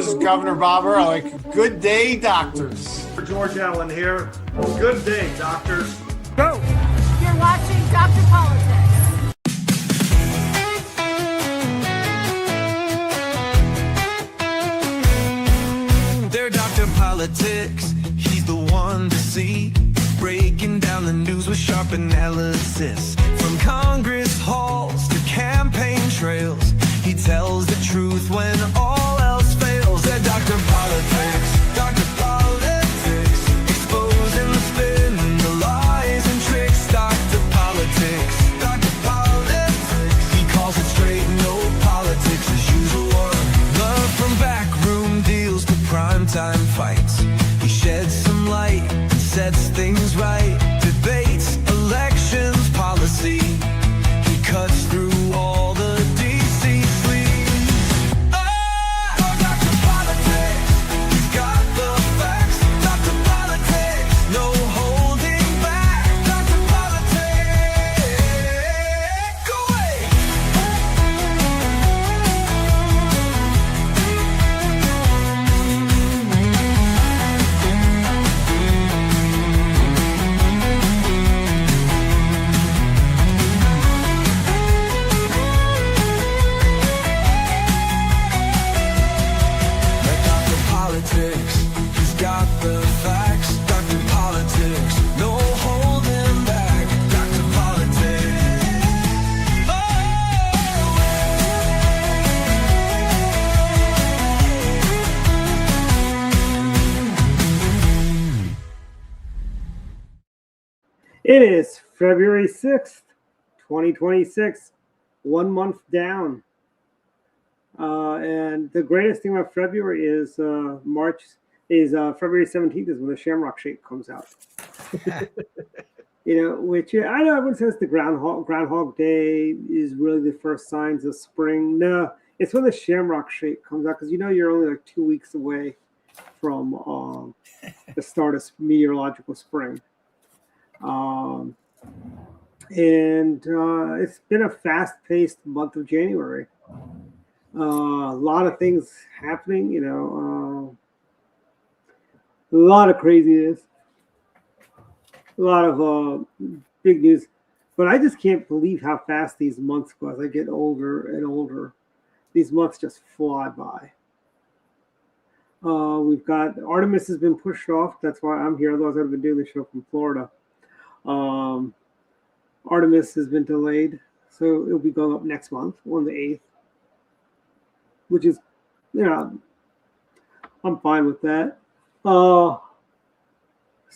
is Governor Bob Ehrlich. Good day, doctors. George Allen here. Good day, doctors. Go! You're watching Dr. Politics. They're Dr. Politics. He's the one to see. Breaking down the news with sharp analysis. From Congress halls to campaign trails, he tells the truth when all else fails. They're Dr. Politics, Dr. Politics, exposing the spin, the lies and tricks. Dr. Politics, Dr. Politics, he calls it straight, no politics as usual. Love from backroom deals to primetime fights. He sheds some light and sets things right. Debates, elections, policy. He cuts through all the DC sleaze. Oh, Dr. Politics, he's got the facts. Dr. Politics, no holding back. Dr. Politics, go away. Dr. Politics, he's got the facts. Dr. Politics, no holding back. Dr. Politics, It is February 6th, 2026, 1 month down. And the greatest thing about February is February 17th is when the Shamrock Shake comes out. Which I know everyone says the Groundhog Day is really the first signs of spring. No, it's when the Shamrock Shake comes out because you're only like 2 weeks away from the start of meteorological spring. It's been a fast-paced month of January. A lot of things happening, a lot of craziness, a lot of big news. But I just can't believe how fast these months go as I get older and older. These months just fly by. We've got Artemis has been pushed off. That's why I'm here. Otherwise, I'd have been doing the show from Florida. Artemis has been delayed, so it'll be going up next month on the 8th. Which is, I'm fine with that. So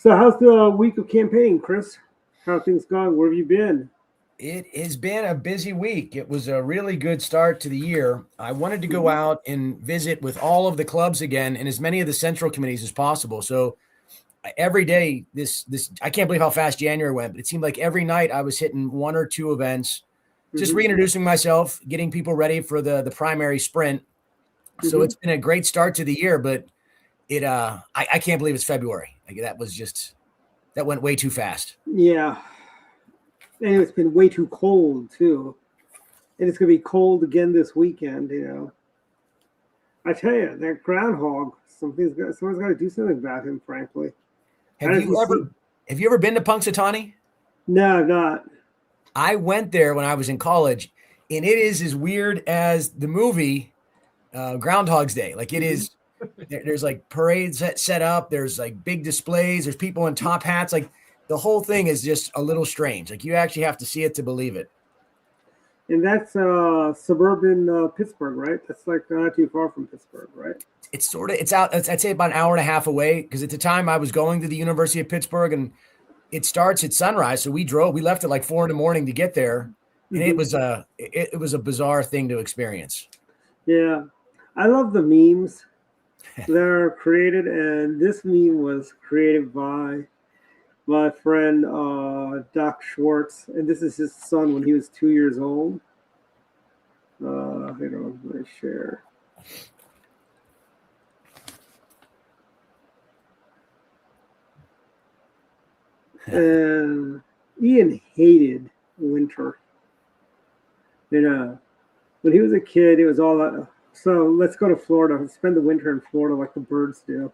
how's the week of campaigning, Chris? How are things going? Where have you been? It has been a busy week. It was a really good start to the year. I wanted to go out and visit with all of the clubs again and as many of the central committees as possible. So every day, this I can't believe how fast January went, but it seemed like every night I was hitting one or two events, just reintroducing myself, getting people ready for the primary sprint. So it's been a great start to the year, but I can't believe it's February. Like that went way too fast. Yeah. And it's been way too cold too. And it's going to be cold again this weekend, I tell you, that groundhog, someone's got to do something about him, frankly. Have you ever been to Punxsutawney? No, not. I went there when I was in college, and it is as weird as the movie Groundhog's Day. Like it is, there's like parades set up. There's like big displays. There's people in top hats. Like the whole thing is just a little strange. Like you actually have to see it to believe it. And that's suburban Pittsburgh, right? That's like not too far from Pittsburgh, right? It's out. I'd say about an hour and a half away. Because at the time I was going to the University of Pittsburgh, and it starts at sunrise. So we left at like 4 a.m. to get there, and it was a bizarre thing to experience. Yeah, I love the memes that are created, and this meme was created by my friend Doc Schwartz, and this is his son when he was 2 years old. Hold on, let me share. And Ian hated winter. When he was a kid, it was all So let's go to Florida and spend the winter in Florida like the birds do.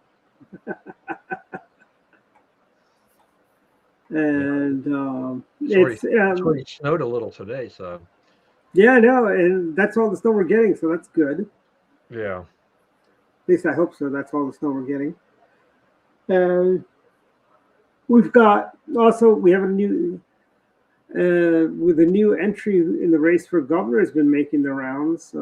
And It's already snowed a little today, so yeah, no, and that's all the snow we're getting, so that's good. yeah. At least I hope so. That's all the snow we're getting. And we've got also we have a new with a new entry in the race for governor has been making the rounds.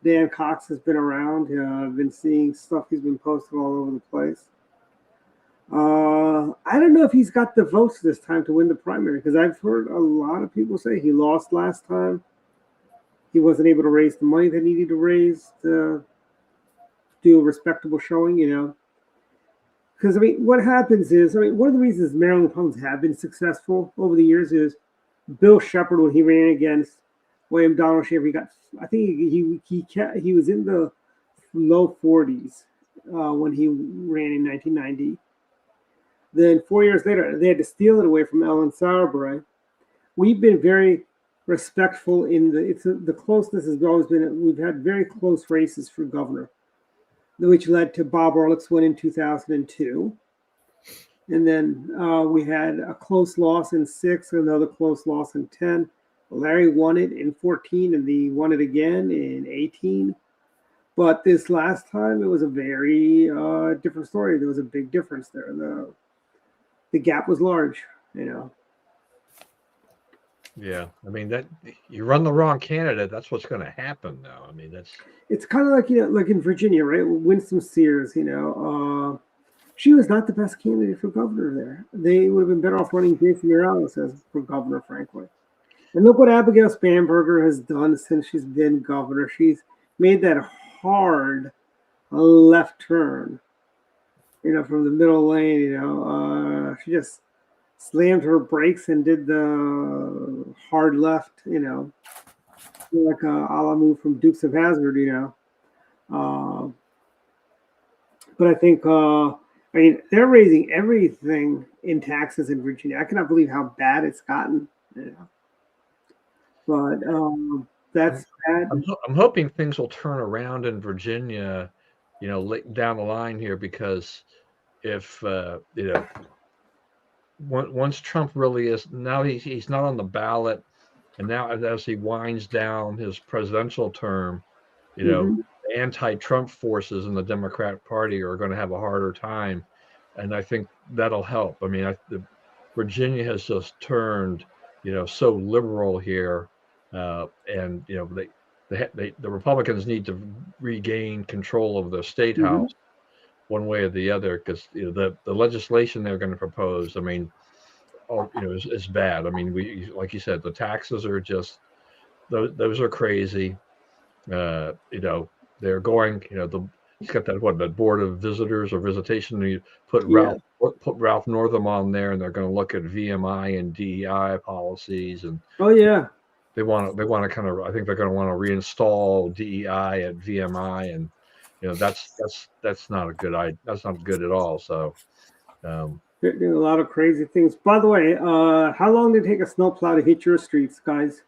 Dan Cox has been around. I've been seeing stuff he's been posting all over the place. I don't know if he's got the votes this time to win the primary because I've heard a lot of people say he lost last time. He wasn't able to raise the money that he needed to raise to do a respectable showing, you know. Because, I mean, what happens is, I mean, one of the reasons Maryland Republicans have been successful over the years is Bill Shepard, when he ran against William Donald Schaefer, he got, I think he was in the low 40s when he ran in 1990. Then 4 years later, they had to steal it away from Ellen Sauerbrei. We've been very respectful in the closeness has always been, we've had very close races for governor, which led to Bob Ehrlich's win in 2002. And then we had a close loss in 6, another close loss in 10. Larry won it in 14, and he won it again in 18. But this last time, it was a very different story. There was a big difference there. The gap was large, you know. Yeah, I mean that you run the wrong candidate, that's what's going to happen now. I mean it's kind of like, you know, like in Virginia, right? Winston Sears, you know, she was not the best candidate for governor there. They would have been better off running Jason Morales as for governor, frankly. And look what Abigail Spanberger has done since she's been governor. She's made that hard left turn, you know, from the middle lane. You know, she just slammed her brakes and did the hard left, you know, like a la move from Dukes of Hazzard, you know. But I think, I mean, they're raising everything in taxes in Virginia. I cannot believe how bad it's gotten, you know. But that's bad. I'm hoping things will turn around in Virginia, you know, down the line here, because if you know, once Trump really is now he's not on the ballot, and now as he winds down his presidential term, you know, the anti-Trump forces in the Democrat Party are going to have a harder time, and I think that'll help. I mean, Virginia has just turned, you know, so liberal here, and you know the Republicans need to regain control of the state house one way or the other, because you know the legislation they're going to propose, I mean, you know, is bad. I mean, like you said, the taxes are just those are crazy. You know, they're going. You know, he's got that the Board of Visitors or Visitation. You put Ralph Northam on there, and they're going to look at VMI and DEI policies. And they want to kind of. I think they're going to want to reinstall DEI at VMI, and you know that's not a good idea. That's not good at all. So. They're doing a lot of crazy things. By the way, how long did it take a snowplow to hit your streets, guys?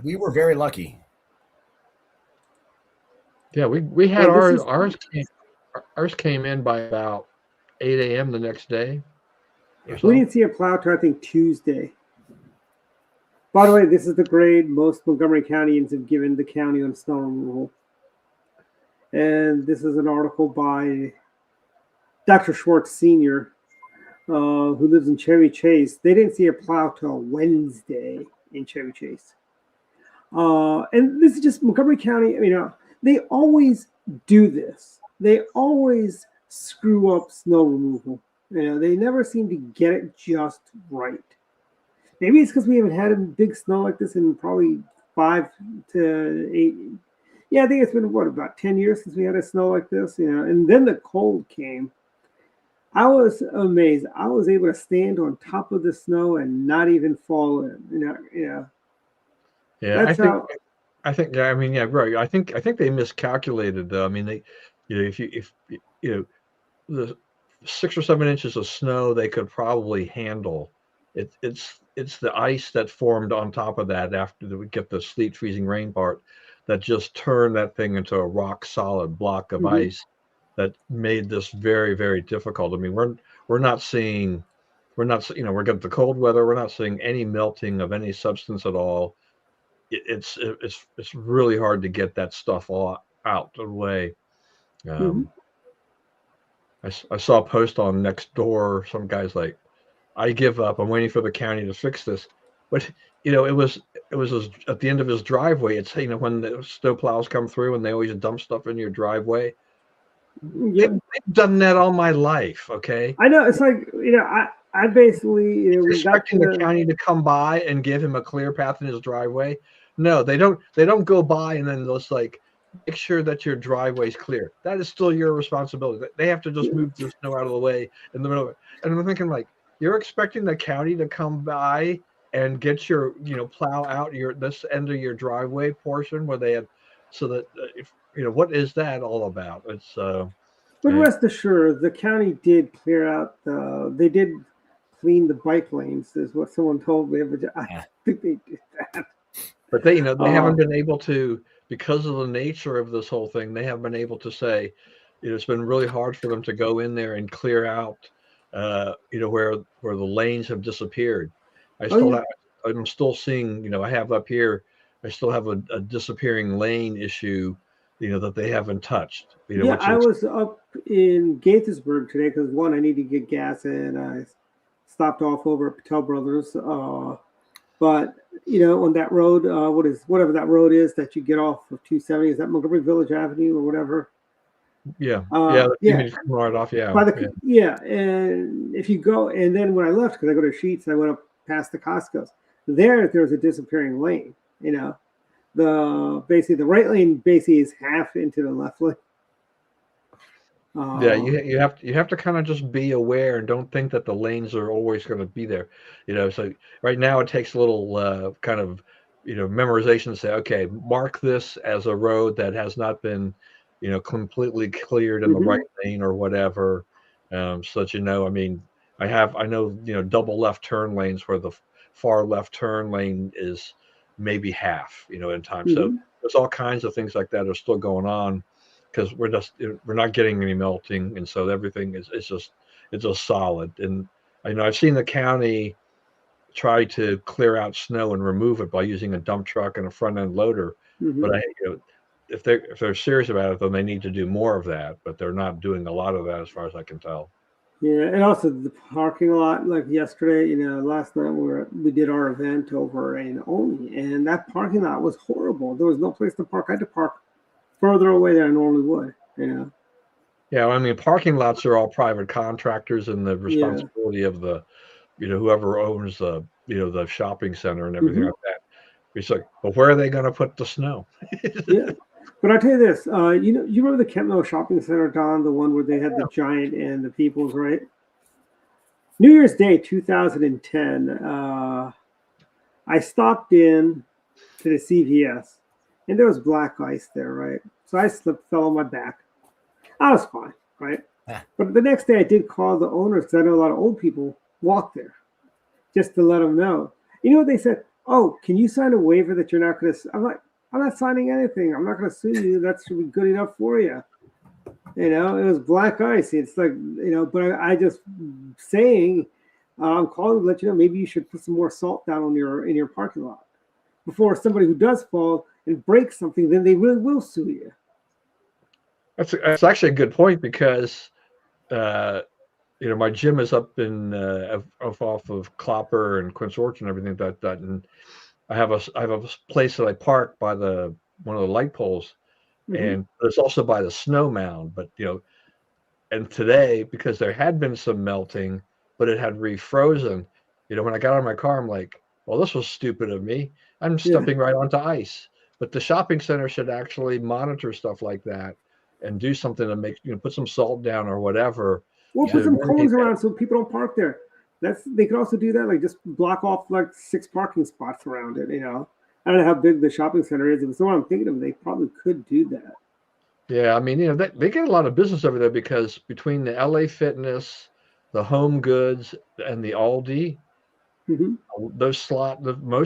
We were very lucky. Yeah, we had ours came in by about 8 a.m. the next day. We didn't see a plow till I think Tuesday. By the way, this is the grade most Montgomery Countyans have given the county on snow removal. And this is an article by Dr. Schwartz Sr., who lives in Chevy Chase. They didn't see a plow till Wednesday in Chevy Chase. And this is just Montgomery County. You know, they always do this. They always screw up snow removal. You know, they never seem to get it just right. Maybe it's because we haven't had a big snow like this in probably 5 to 8. Yeah, I think it's been, about 10 years since we had a snow like this, you know, and then the cold came. I was amazed. I was able to stand on top of the snow and not even fall in, you know. Yeah, I think, I mean, yeah, right. I think they miscalculated though. I mean, they, you know, if you know, the 6 or 7 inches of snow they could probably handle, It's the ice that formed on top of that after we get the sleet freezing rain part that just turned that thing into a rock solid block of ice that made this very, very difficult. I mean, we're not seeing we're not you know we're getting the cold weather. We're not seeing any melting of any substance at all. It's really hard to get that stuff all out of the way. Um, I saw a post on Nextdoor. Some guy's like, I give up. I'm waiting for the county to fix this. But it was at the end of his driveway. It's when the snow plows come through and they always dump stuff in your driveway. Yep. They've done that all my life. Okay, I know. It's like, I basically, we got expecting the county to come by and give him a clear path in his driveway. No, they don't. They don't go by and then just like make sure that your driveway's clear. That is still your responsibility. They have to just move the snow out of the way in the middle of it. And I'm thinking like, you're expecting the county to come by and get your, plow out this end of your driveway portion where they have, so that if what is that all about? It's But rest assured, the county did clear out they did clean the bike lanes, is what someone told me. But I think they did that. But they haven't been able to, because of the nature of this whole thing. They haven't been able to say, it's been really hard for them to go in there and clear out, where the lanes have disappeared. I'm still seeing, I have up here, I still have a disappearing lane issue, that they haven't touched. I was up in Gaithersburg today because I need to get gas and I stopped off over at Patel Brothers. But on that road, whatever that road is that you get off of 270, is that Montgomery Village Avenue or whatever? Yeah. Yeah. Right off. Yeah. And if you go, and then when I left, because I go to Sheets, I went up past the Costco's. There's a disappearing lane. The right lane basically is half into the left lane. You have to kind of just be aware and don't think that the lanes are always going to be there. So right now it takes a little kind of memorization to say, okay, mark this as a road that has not been completely cleared in the right lane or whatever, so that I mean, I know double left turn lanes where the far left turn lane is maybe half in time. So there's all kinds of things like that are still going on because we're not getting any melting, and so everything is just solid. And I know I've seen the county try to clear out snow and remove it by using a dump truck and a front end loader, but if they're serious about it, then they need to do more of that. But they're not doing a lot of that, as far as I can tell. Yeah, and also the parking lot. Like yesterday, last night we did our event over in Olney, and that parking lot was horrible. There was no place to park. I had to park further away than I normally would. Yeah, I mean, parking lots are all private contractors, and the responsibility of the, whoever owns the, the shopping center and everything like that. It's like, well, where are they going to put the snow? Yeah. But I'll tell you this, you remember the Kent Mill Shopping Center, Don, the one where they had the Giant and the Peoples, right? New Year's Day 2010, I stopped in to the CVS, and there was black ice there, right? So I fell on my back. I was fine, right? But the next day I did call the owners because I know a lot of old people walk there, just to let them know. You know what they said? Oh, can you sign a waiver that you're not going to? I'm like, I'm not signing anything. I'm not going to sue you. That should be good enough for you. It was black ice. It's like, but I just saying, I'm calling to let you know, maybe you should put some more salt down in your parking lot before somebody who does fall and breaks something, then they really will sue you. That's actually a good point because, my gym is up in off of Clopper and Quince Orchard and everything like that, and I have a place that I park by one of the light poles, and it's also by the snow mound. But and today, because there had been some melting, but it had refrozen. When I got out of my car, I'm like, well, this was stupid of me. I'm stepping right onto ice. But the shopping center should actually monitor stuff like that and do something to make put some salt down or whatever. Well, put some cones around so people don't park there. They could also do that, like just block off like 6 parking spots around it. I don't know how big the shopping center is. If it's the one I'm thinking of, they probably could do that. Yeah, I mean, they get a lot of business over there because between the LA Fitness, the Home Goods, and the Aldi, Hmm. Most of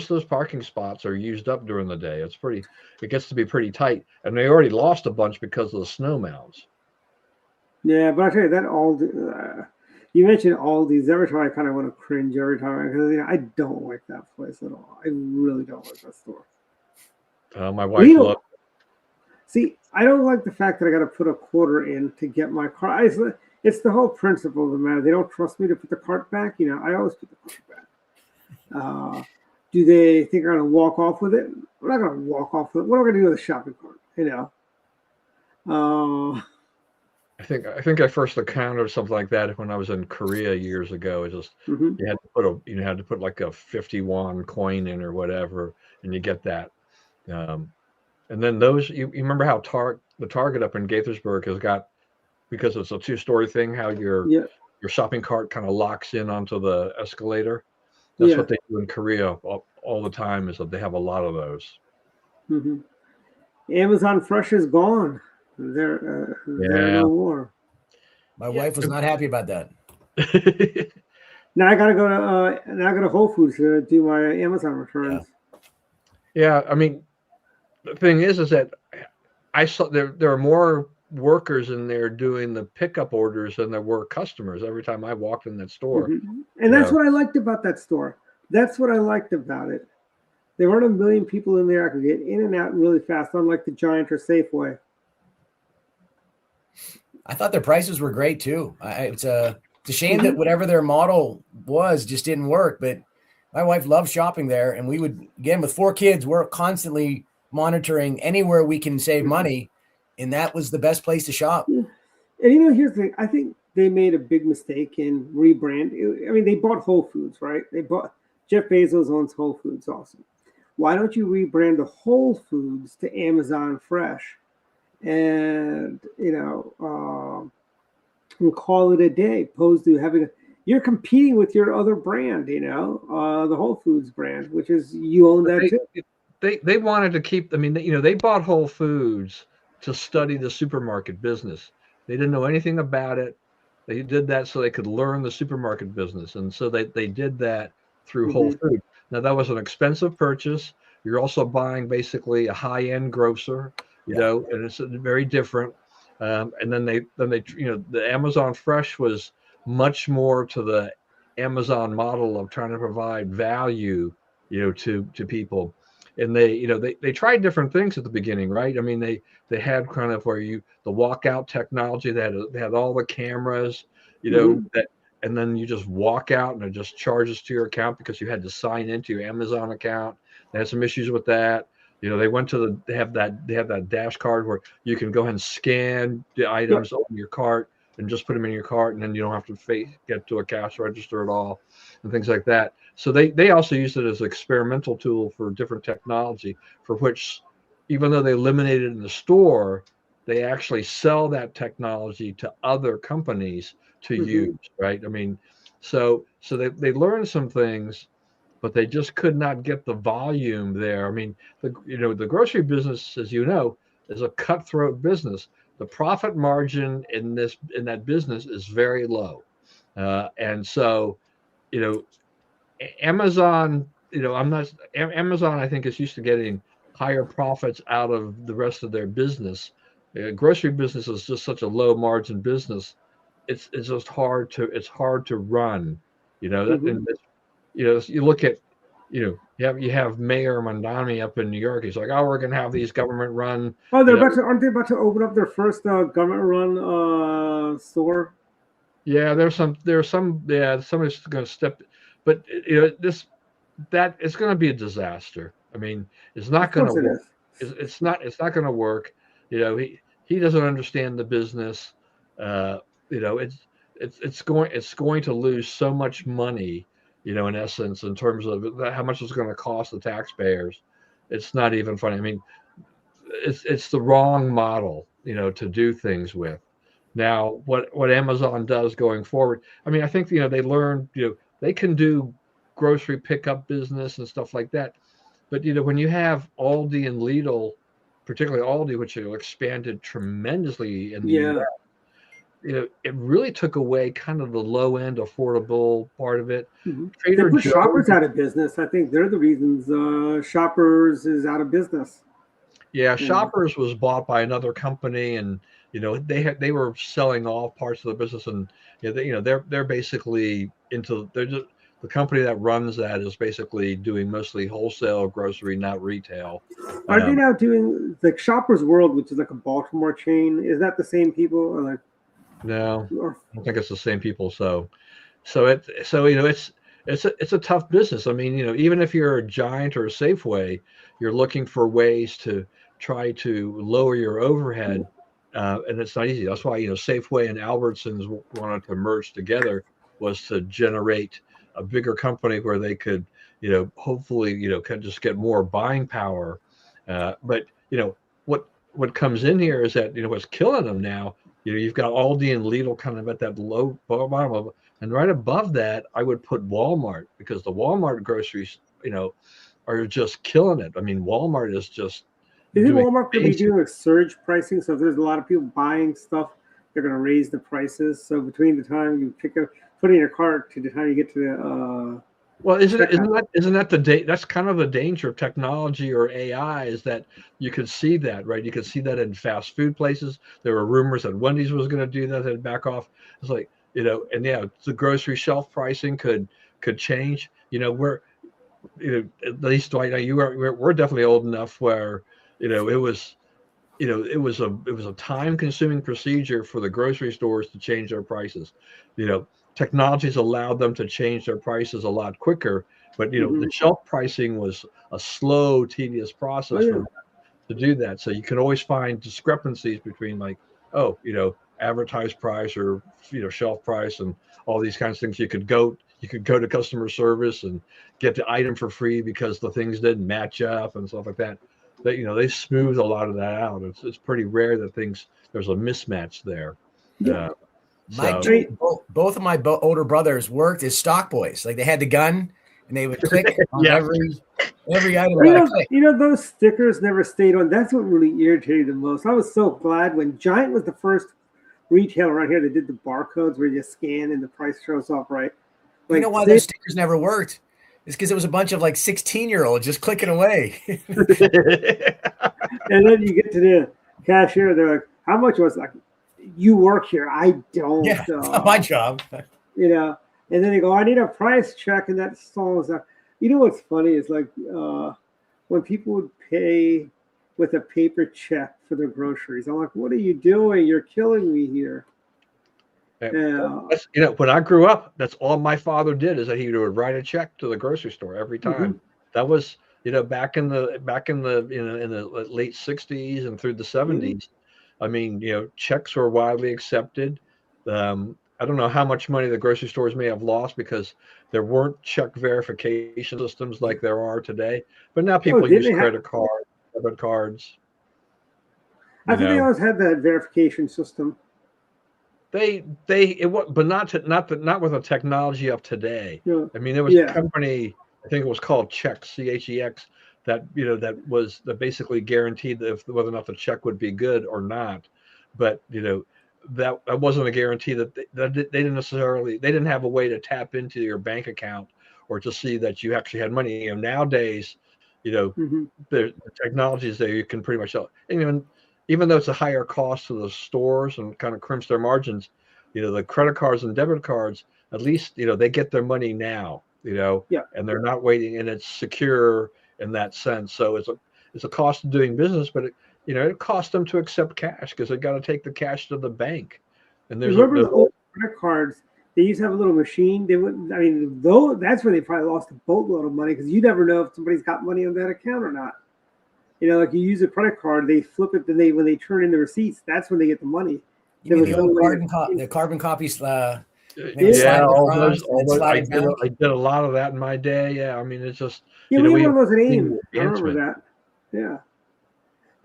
those parking spots are used up during the day. It gets to be pretty tight, and they already lost a bunch because of the snow mounds. Yeah, but I tell you that you mentioned Aldi's. Every time I kind of want to cringe every time because I don't like that place at all. I really don't like that store. My Well, wife loves. see, I don't like the fact that I got to put a quarter in to get my car. It's the whole principle of the matter. They don't trust me to put the cart back. I always put the cart back. Do they think I'm going to walk off with it? I'm not going to walk off with it. What am I going to do with a shopping cart? Uh, I think I first encountered something like that when I was in Korea years ago. It just mhm. you had to put like a 51 coin in or whatever, and you get that. Um, and then you remember how the Target up in Gaithersburg has got, because it's a two-story thing, how Yeah, your shopping cart kind of locks in onto the escalator. That's yeah. what they do in Korea all the time, is that they have a lot of those. Hmm. Amazon Fresh is gone. They're Yeah. no more. My wife was not happy about that. Now I gotta go to Whole Foods to do my Amazon returns. Yeah, I mean, the thing is that I saw there are more workers in there doing the pickup orders than there were customers every time I walked in that store. And You that's know, what I liked about that store. That's what I liked about it. There weren't a million people in there. I could get in and out really fast, unlike the Giant or Safeway. I thought their prices were great too. It's a shame that Mhm. whatever their model was just didn't work. But my wife loves shopping there, and we would, again, with 4 kids, we're constantly monitoring anywhere we can save money, and that was the best place to shop. Yeah. And here's the thing. I think they made a big mistake in rebrand. I mean, they bought Whole Foods, right? Jeff Bezos owns Whole Foods also. Why don't you rebrand the Whole Foods to Amazon Fresh and and call it a day, opposed to you're competing with your other brand, the Whole Foods brand, which is you own but that too. they wanted to keep. I mean, they bought Whole Foods to study the supermarket business. They didn't know anything about it. They did that so they could learn the supermarket business, and so they did that through Whole Hmm. Foods. Now that was an expensive purchase. You're also buying basically a high-end grocer, Yeah. and it's very different. And then the Amazon Fresh was much more to the Amazon model of trying to provide value, to people. And they tried different things at the beginning, right? I mean, they had kind of the walkout technology. They had all the cameras, Hmm. that, and then you just walk out and it just charges to your account because you had to sign into your Amazon account. They had some issues with that. They have that dash card where you can go ahead and scan the Yep. items on your cart and just put them in your cart, and then you don't have to get to a cash register at all, and things like that. So they also used it as an experimental tool for different technology, for which, even though they eliminated it in the store, they actually sell that technology to other companies to Hmm. use, right? I mean, so they learned some things, but they just could not get the volume there. I mean, the grocery business, as you know, is a cutthroat business. The profit margin in that business is very low, and so, you know Amazon, Amazon, I think, is used to getting higher profits out of the rest of their business. Grocery business is just such a low margin business. It's just hard to run. That, Hmm. and you look at, you have Mayor Mondani up in New York. He's like, oh, we're going to have these government run. Oh, You know, aren't they about to open up their first government-run store? yeah, yeah, somebody's going to step, but that it's going to be a disaster. I mean, it's not Of going to course it work. is. It's not going to work. He doesn't understand the business. Uh, it's going to lose so much money. In essence, in terms of how much it's going to cost the taxpayers. It's not even funny. I mean, it's the wrong model, to do things with. Now, what Amazon does going forward, I mean, I think, they learned, they can do grocery pickup business and stuff like that. But, when you have Aldi and Lidl, particularly Aldi, which have expanded tremendously in the Yeah. US, it really took away kind of the low end affordable part of it. They Trader put Joe's, Shoppers out of business. I think they're the reasons Shoppers is out of business. yeah, Shoppers was bought by another company, and they were selling all parts of the business, and they're basically they're just the company that runs that is basically doing mostly wholesale grocery, not retail. Are they now doing like Shoppers World, which is like a Baltimore chain? Is that the same people? Or like, No, or, I don't think it's the same people. It's a tough business. I mean, even if you're a Giant or a Safeway, you're looking for ways to try to lower your overhead, and it's not easy. That's why Safeway and Albertsons wanted to merge together, was to generate a bigger company where they could hopefully can just get more buying power. But what comes in here is that what's killing them now. You've got Aldi and Lidl kind of at that low bottom of it. And right above that, I would put Walmart, because the Walmart groceries, are just killing it. I mean, Walmart is just isn't doing Walmart going to be amazing. doing like surge pricing? So if there's a lot of people buying stuff, they're going to raise the prices. So between the time you put in your cart to the time you get to the Well, isn't checkout. that that's kind of the danger of technology or AI, is that you could see that, right? You could see that in fast food places. There were rumors that Wendy's was going to do that and back off. It's like, and yeah, the grocery shelf pricing could change. We're at least right now we're definitely old enough where it was a time consuming procedure for the grocery stores to change their prices. Technology's allowed them to change their prices a lot quicker, but the shelf pricing was a slow, tedious Oh process yeah. to do that. So you can always find discrepancies between, like, advertised price or shelf price and all these kinds of things. You could go to customer service and get the item for free because the things didn't match up and stuff like that. They smooth a lot of that out. It's pretty rare that there's a mismatch there. Yeah. My So two, both of my older brothers worked as stock boys. Like they had the gun and they would click on Yeah. every item. Those stickers never stayed on. That's what really irritated the most. I was so glad when Giant was the first retailer around here that did the barcodes where you scan and the price shows up, right? You Like, know why those stickers never worked? It's because it was a bunch of like 16-year-olds just clicking away. and then you get to the cashier, they're like, "How much was it?" Like, you work here, I don't. Yeah, it's not my job. And then they go, "I need a price check," and that stalls out. What's funny is like when people would pay with a paper check for their groceries. I'm like, "What are you doing? You're killing me here." When I grew up, that's all my father did, is that he would write a check to the grocery store every time. That was back in the in the late 60s and through the 70s. I mean, checks were widely accepted. I don't know how much money the grocery stores may have lost because there weren't check verification systems like there are today. But now people use credit cards, debit cards. I think they always had that verification system. But not with the technology of today. Yeah. I mean, there was a company, I think it was called Chex, CHEX, that basically guaranteed that whether or not the check would be good or not. But that wasn't a guarantee that they didn't have a way to tap into your bank account or to see that you actually had money. Nowadays, the technology is there. You can pretty much sell. And even though it's a higher cost to the stores and kind of crimps their margins, the credit cards and debit cards, at least, they get their money now, and they're not waiting, and it's secure in that sense. So it's a cost of doing business, but it costs them to accept cash because they've got to take the cash to the bank. And there's remember the old credit cards, they used to have a little machine. That's where they probably lost a boatload of money because you never know if somebody's got money on that account or not. Like you use a credit card, they flip it, then when they turn in the receipts, that's when they get the money. You mean the old carbon copies. I did a lot of that in my day. Yeah, I mean, it's just we had one of those at AIM. I remember that. Yeah,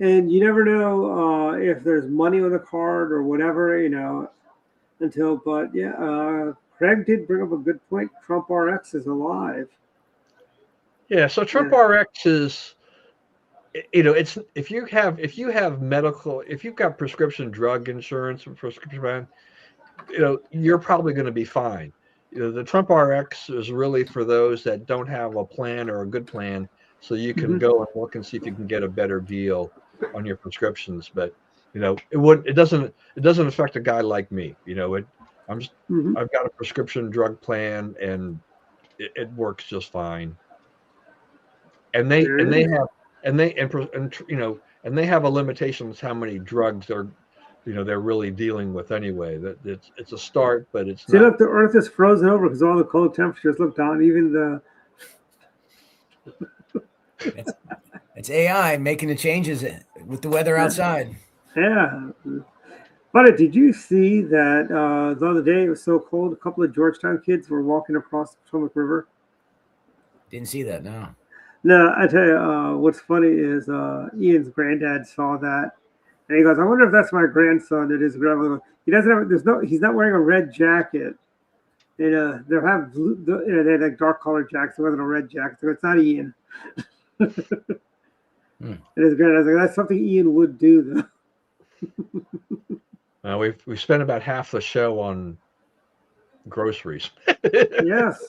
and you never know if there's money on the card or whatever, Craig did bring up a good point. Trump RX is alive. Yeah, so Trump RX is. It's if you have medical, if you've got prescription drug insurance or prescription plan, you're probably going to be fine. The Trump RX is really for those that don't have a plan or a good plan, so you can go and look and see if you can get a better deal on your prescriptions. But it doesn't affect a guy like me. I've got a prescription drug plan and it works just fine. And they have a limitation on how many drugs they're really dealing with anyway. That it's a start, but it's See, not. look, the Earth is frozen over because all the cold temperatures. Look down, even the. It's AI making the changes with the weather outside. Yeah. But did you see that the other day it was so cold? A couple of Georgetown kids were walking across the Potomac River. Didn't see that. No. No, I tell you, what's funny is Ian's granddad saw that, and he goes, "I wonder if that's my grandson." It is grandma. He doesn't have. He's not wearing a red jacket. And they have blue, they had like dark colored jackets. It wasn't a red jacket, so it's not Ian. And his granddad's like, "That's something Ian would do, though." We spent about half the show on groceries. Yes.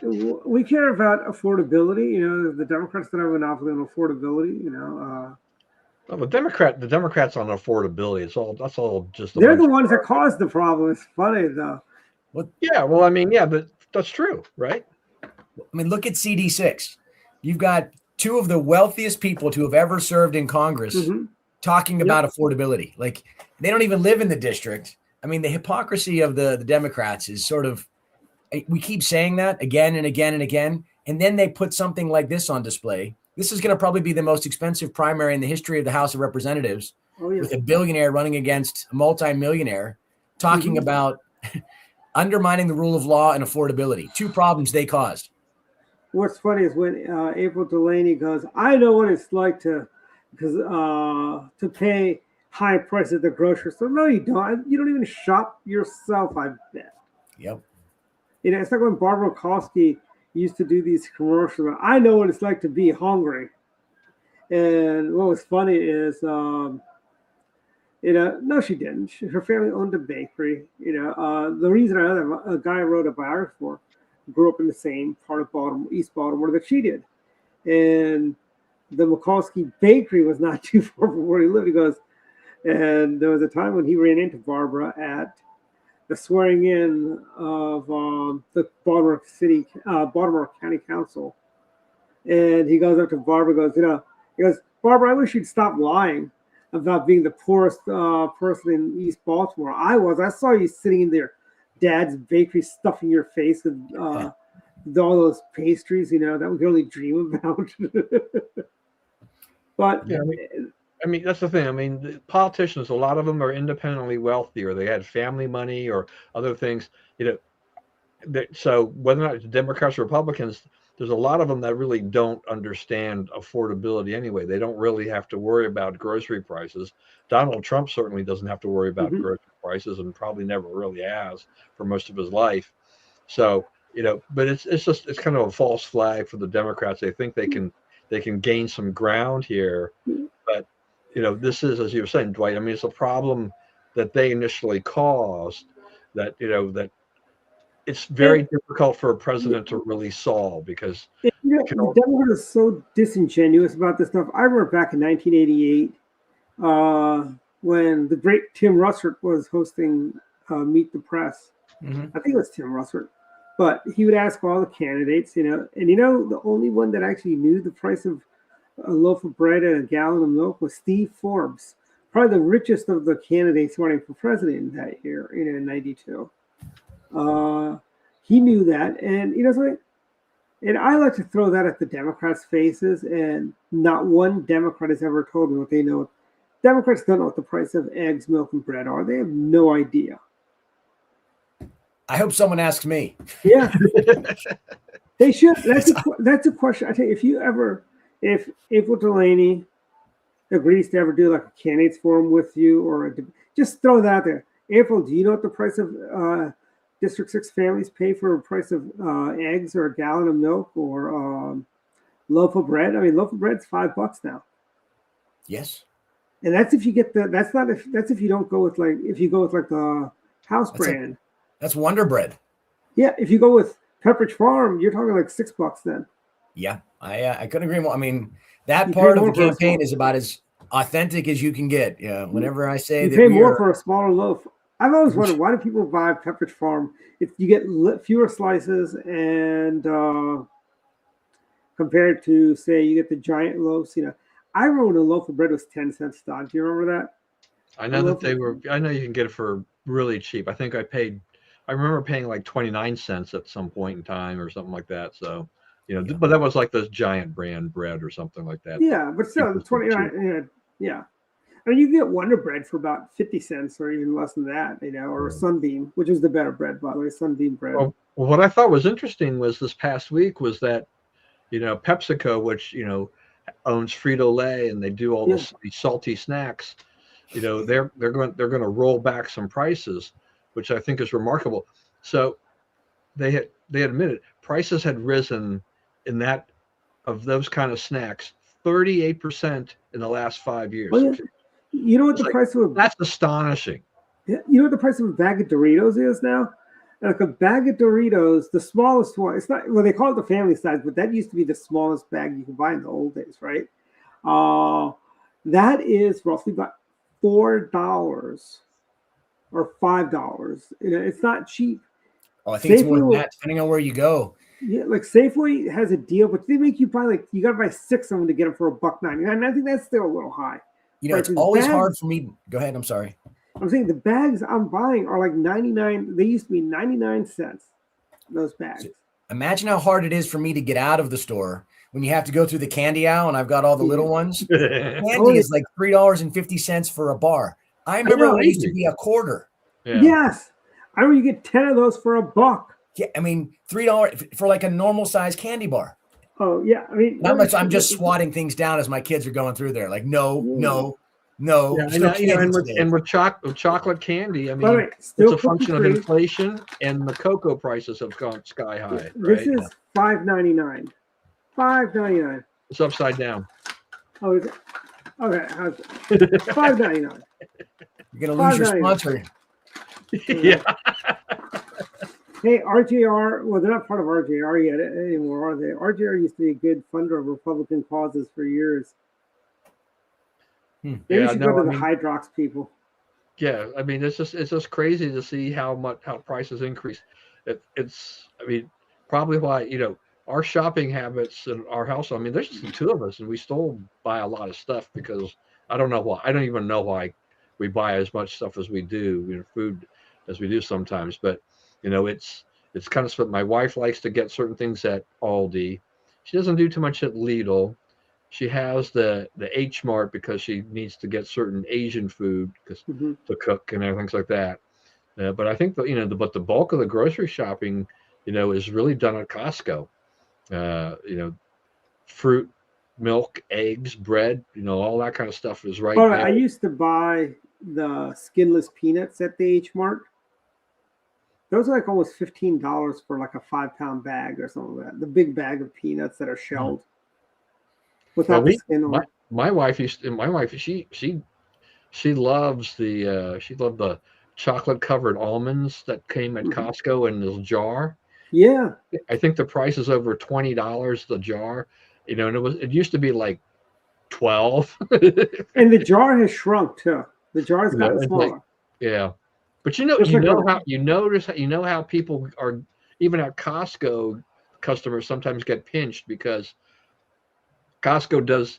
We care about affordability. The Democrats don't have a monopoly on affordability. Well, the Democrats on affordability. That's all just. They're the ones that caused the problem. It's funny though. Well, yeah. Well, I mean, yeah, but that's true, right? I mean, look at CD6. You've got two of the wealthiest people to have ever served in Congress talking about affordability. Like, they don't even live in the district. I mean, the hypocrisy of the Democrats is sort of. We keep saying that again and again and again, and then they put something like this on display. This is going to probably be the most expensive primary in the history of the House of Representatives, with a billionaire running against a multimillionaire, talking about undermining the rule of law and affordability. Two problems they caused. What's funny is when April Delaney goes, "I know what it's like to pay high prices at the grocery store." No, you don't. You don't even shop yourself, I bet. Yep. It's like when Barbara Kowski used to do these commercials. "I know what it's like to be hungry." And what was funny is, no, she didn't. Her family owned a bakery. The reason I know that, a guy wrote a biography for, grew up in the same part of Baltimore, East Baltimore, that she did. And the Mikulski bakery was not too far from where he lived. He goes, and there was a time when he ran into Barbara at the swearing in of the Baltimore County Council. And he goes up to Barbara, goes, "Barbara, I wish you'd stop lying about being the poorest person in East Baltimore. I saw you sitting in their dad's bakery stuffing your face with all those pastries, that we could only dream about." But yeah, I mean, that's the thing. I mean, the politicians, a lot of them are independently wealthy, or they had family money or other things. So whether or not it's Democrats or Republicans, there's a lot of them that really don't understand affordability anyway. They don't really have to worry about grocery prices. Donald Trump certainly doesn't have to worry about grocery prices, and probably never really has for most of his life. So, but it's kind of a false flag for the Democrats. They think they can gain some ground here, but this is, as you were saying, Dwight. I mean, it's a problem that they initially caused. That that it's very difficult for a president to really solve, because the Democrats are so disingenuous about this stuff. I remember back in 1988 when the great Tim Russert was hosting Meet the Press. I think it was Tim Russert, but he would ask all the candidates, and the only one that actually knew the price of a loaf of bread and a gallon of milk was Steve Forbes, probably the richest of the candidates running for president that year, in '92. He knew that, and and I like to throw that at the Democrats' faces, and not one Democrat has ever told me what they know. Democrats don't know what the price of eggs, milk, and bread are. They have no idea. I hope someone asks me. Yeah, they should. That's a question. I tell you, if April Delaney agrees to ever do like a candidates forum with you, or just throw that out there. April, do you know what the price of District 6 families pay for a price of eggs, or a gallon of milk, or loaf of bread? I mean, loaf of bread's $5 now. Yes. And that's if you get that's if you don't go with if you go with the House brand. That's Wonder Bread. Yeah, if you go with Pepperidge Farm, you're talking like $6 then. Yeah, I couldn't agree more. I mean, that You part pay of the more for a campaign small- is about as authentic as you can get. Yeah, whenever I say You that pay we more are, for a smaller loaf. I've always wondered, why do people buy Pepperidge Farm? If you get fewer slices and compared to, say, you get the giant loaves. I remember when a loaf of bread was 10 cents, Don. Do you remember that? I know that they were. I know you can get it for really cheap. I think I remember paying like 29 cents at some point in time or something like that. So, but that was like this giant brand bread or something like that. Yeah, but still, Cheap was 29. cheap. Yeah. I mean, you can get Wonder Bread for about 50 cents or even less than that, or Sunbeam, which is the better bread, by the way, Sunbeam bread. Well, what I thought was interesting was this past week was that, PepsiCo, which, owns Frito-Lay and they do all these salty snacks, they're going to roll back some prices, which I think is remarkable. So they admitted prices had risen in that of those kind of snacks 38% in the last 5 years. Oh, yeah. You know what the price of that's astonishing. you know what the price of a bag of Doritos is now? Like a bag of Doritos, the smallest one. It's not, well, they call it the family size, but that used to be the smallest bag you could buy in the old days, right? That is roughly about $4 or $5. It's not cheap. oh, I think it's more than Safeway that, depending on where you go. Yeah, like Safeway has a deal, but they make you buy you gotta buy 6 of them to get them for $1.99. And I think that's still a little high. It's always hard for me. Go ahead. I'm sorry. I'm saying the bags I'm buying are like 99. They used to be 99 cents. Those bags. So imagine how hard it is for me to get out of the store when you have to go through the candy aisle and I've got all the little ones. Candy is like $3.50 for a bar. I remember it used to be a quarter. Yeah. Yes. I remember you get 10 of those for $1. Yeah, I mean $3 for like a normal size candy bar. Oh yeah, I mean not much. I'm just swatting things down as my kids are going through there. Like no. Yeah, and with chocolate candy, I mean, it's a function of inflation, and the cocoa prices have gone sky high. This right? is $5.99. $5.99. It's upside down. Oh, is it? Okay, how's it? $5.99. You're gonna lose your sponsor. Yeah. Hey, RJR, well, they're not part of RJR yet anymore, are they? RJR used to be a good funder of Republican causes for years. Maybe should go to the Hydrox people. Yeah, I mean, it's just crazy to see how prices increase. It's probably why, our shopping habits in our house. I mean, there's just the two of us, and we still buy a lot of stuff because I don't know why. I don't even know why we buy as much stuff as we do, food as we do sometimes. But it's kind of split. My wife likes to get certain things at Aldi. She doesn't do too much at Lidl. She has the H Mart because she needs to get certain Asian food to cook and things like that. But I think the bulk of the grocery shopping, is really done at Costco. Fruit, milk, eggs, bread, all that kind of stuff is right there. I used to buy the skinless peanuts at the H Mart. Those are like almost $15 for like a 5-pound bag or something like that. The big bag of peanuts that are shelled without the skin on. My wife she loves the chocolate covered almonds that came at Costco in this jar. Yeah, I think the price is over $20 the jar. And it used to be like 12. And the jar has shrunk too. The jar's gotten smaller. Yeah. But how people are, even at Costco, customers sometimes get pinched because Costco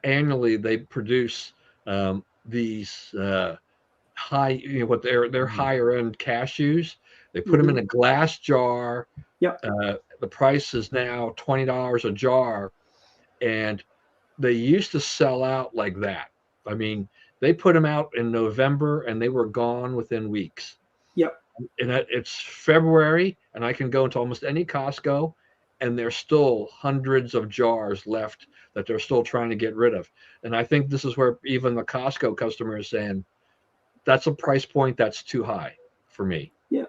annually they produce these high, what they're higher end cashews. They put them in a glass jar. Yep. The price is now $20 a jar, and they used to sell out like that. I mean, they put them out in November and they were gone within weeks. Yep. And it's February, and I can go into almost any Costco, and there's still hundreds of jars left that they're still trying to get rid of. And I think this is where even the Costco customer is saying, that's a price point that's too high for me. Yeah.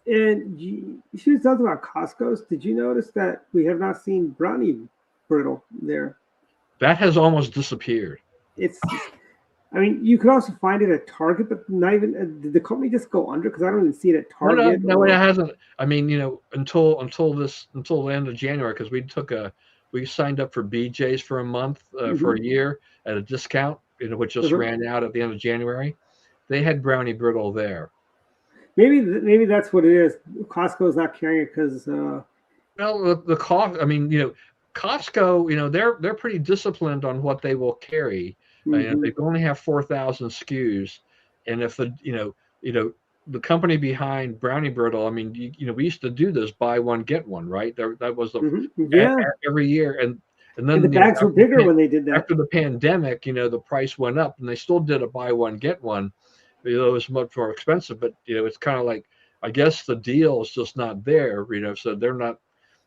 And she was talking about Costco's. Did you notice that we have not seen brownie brittle there? That has almost disappeared. I mean, you could also find it at Target, but not even did the company just go under? Because I don't even see it at No, no, Target. no, it Or, hasn't. I mean, until the end of January, because we signed up for BJ's for a month, for a year at a discount, which just uh-huh. ran out at the end of January. They had brownie brittle there. Maybe that's what it is. Costco is not carrying it because. Well, the cost. I mean, Costco. They're pretty disciplined on what they will carry. They only have 4,000 SKUs, and if the company behind Brownie Brittle. I mean, we used to do this buy one get one, right? That was Yeah, every year, and and the then bags were bigger when they did that. after the pandemic, the price went up, and they still did a buy one get one. It was much more expensive, but it's kind of like, I guess the deal is just not there, so they're not.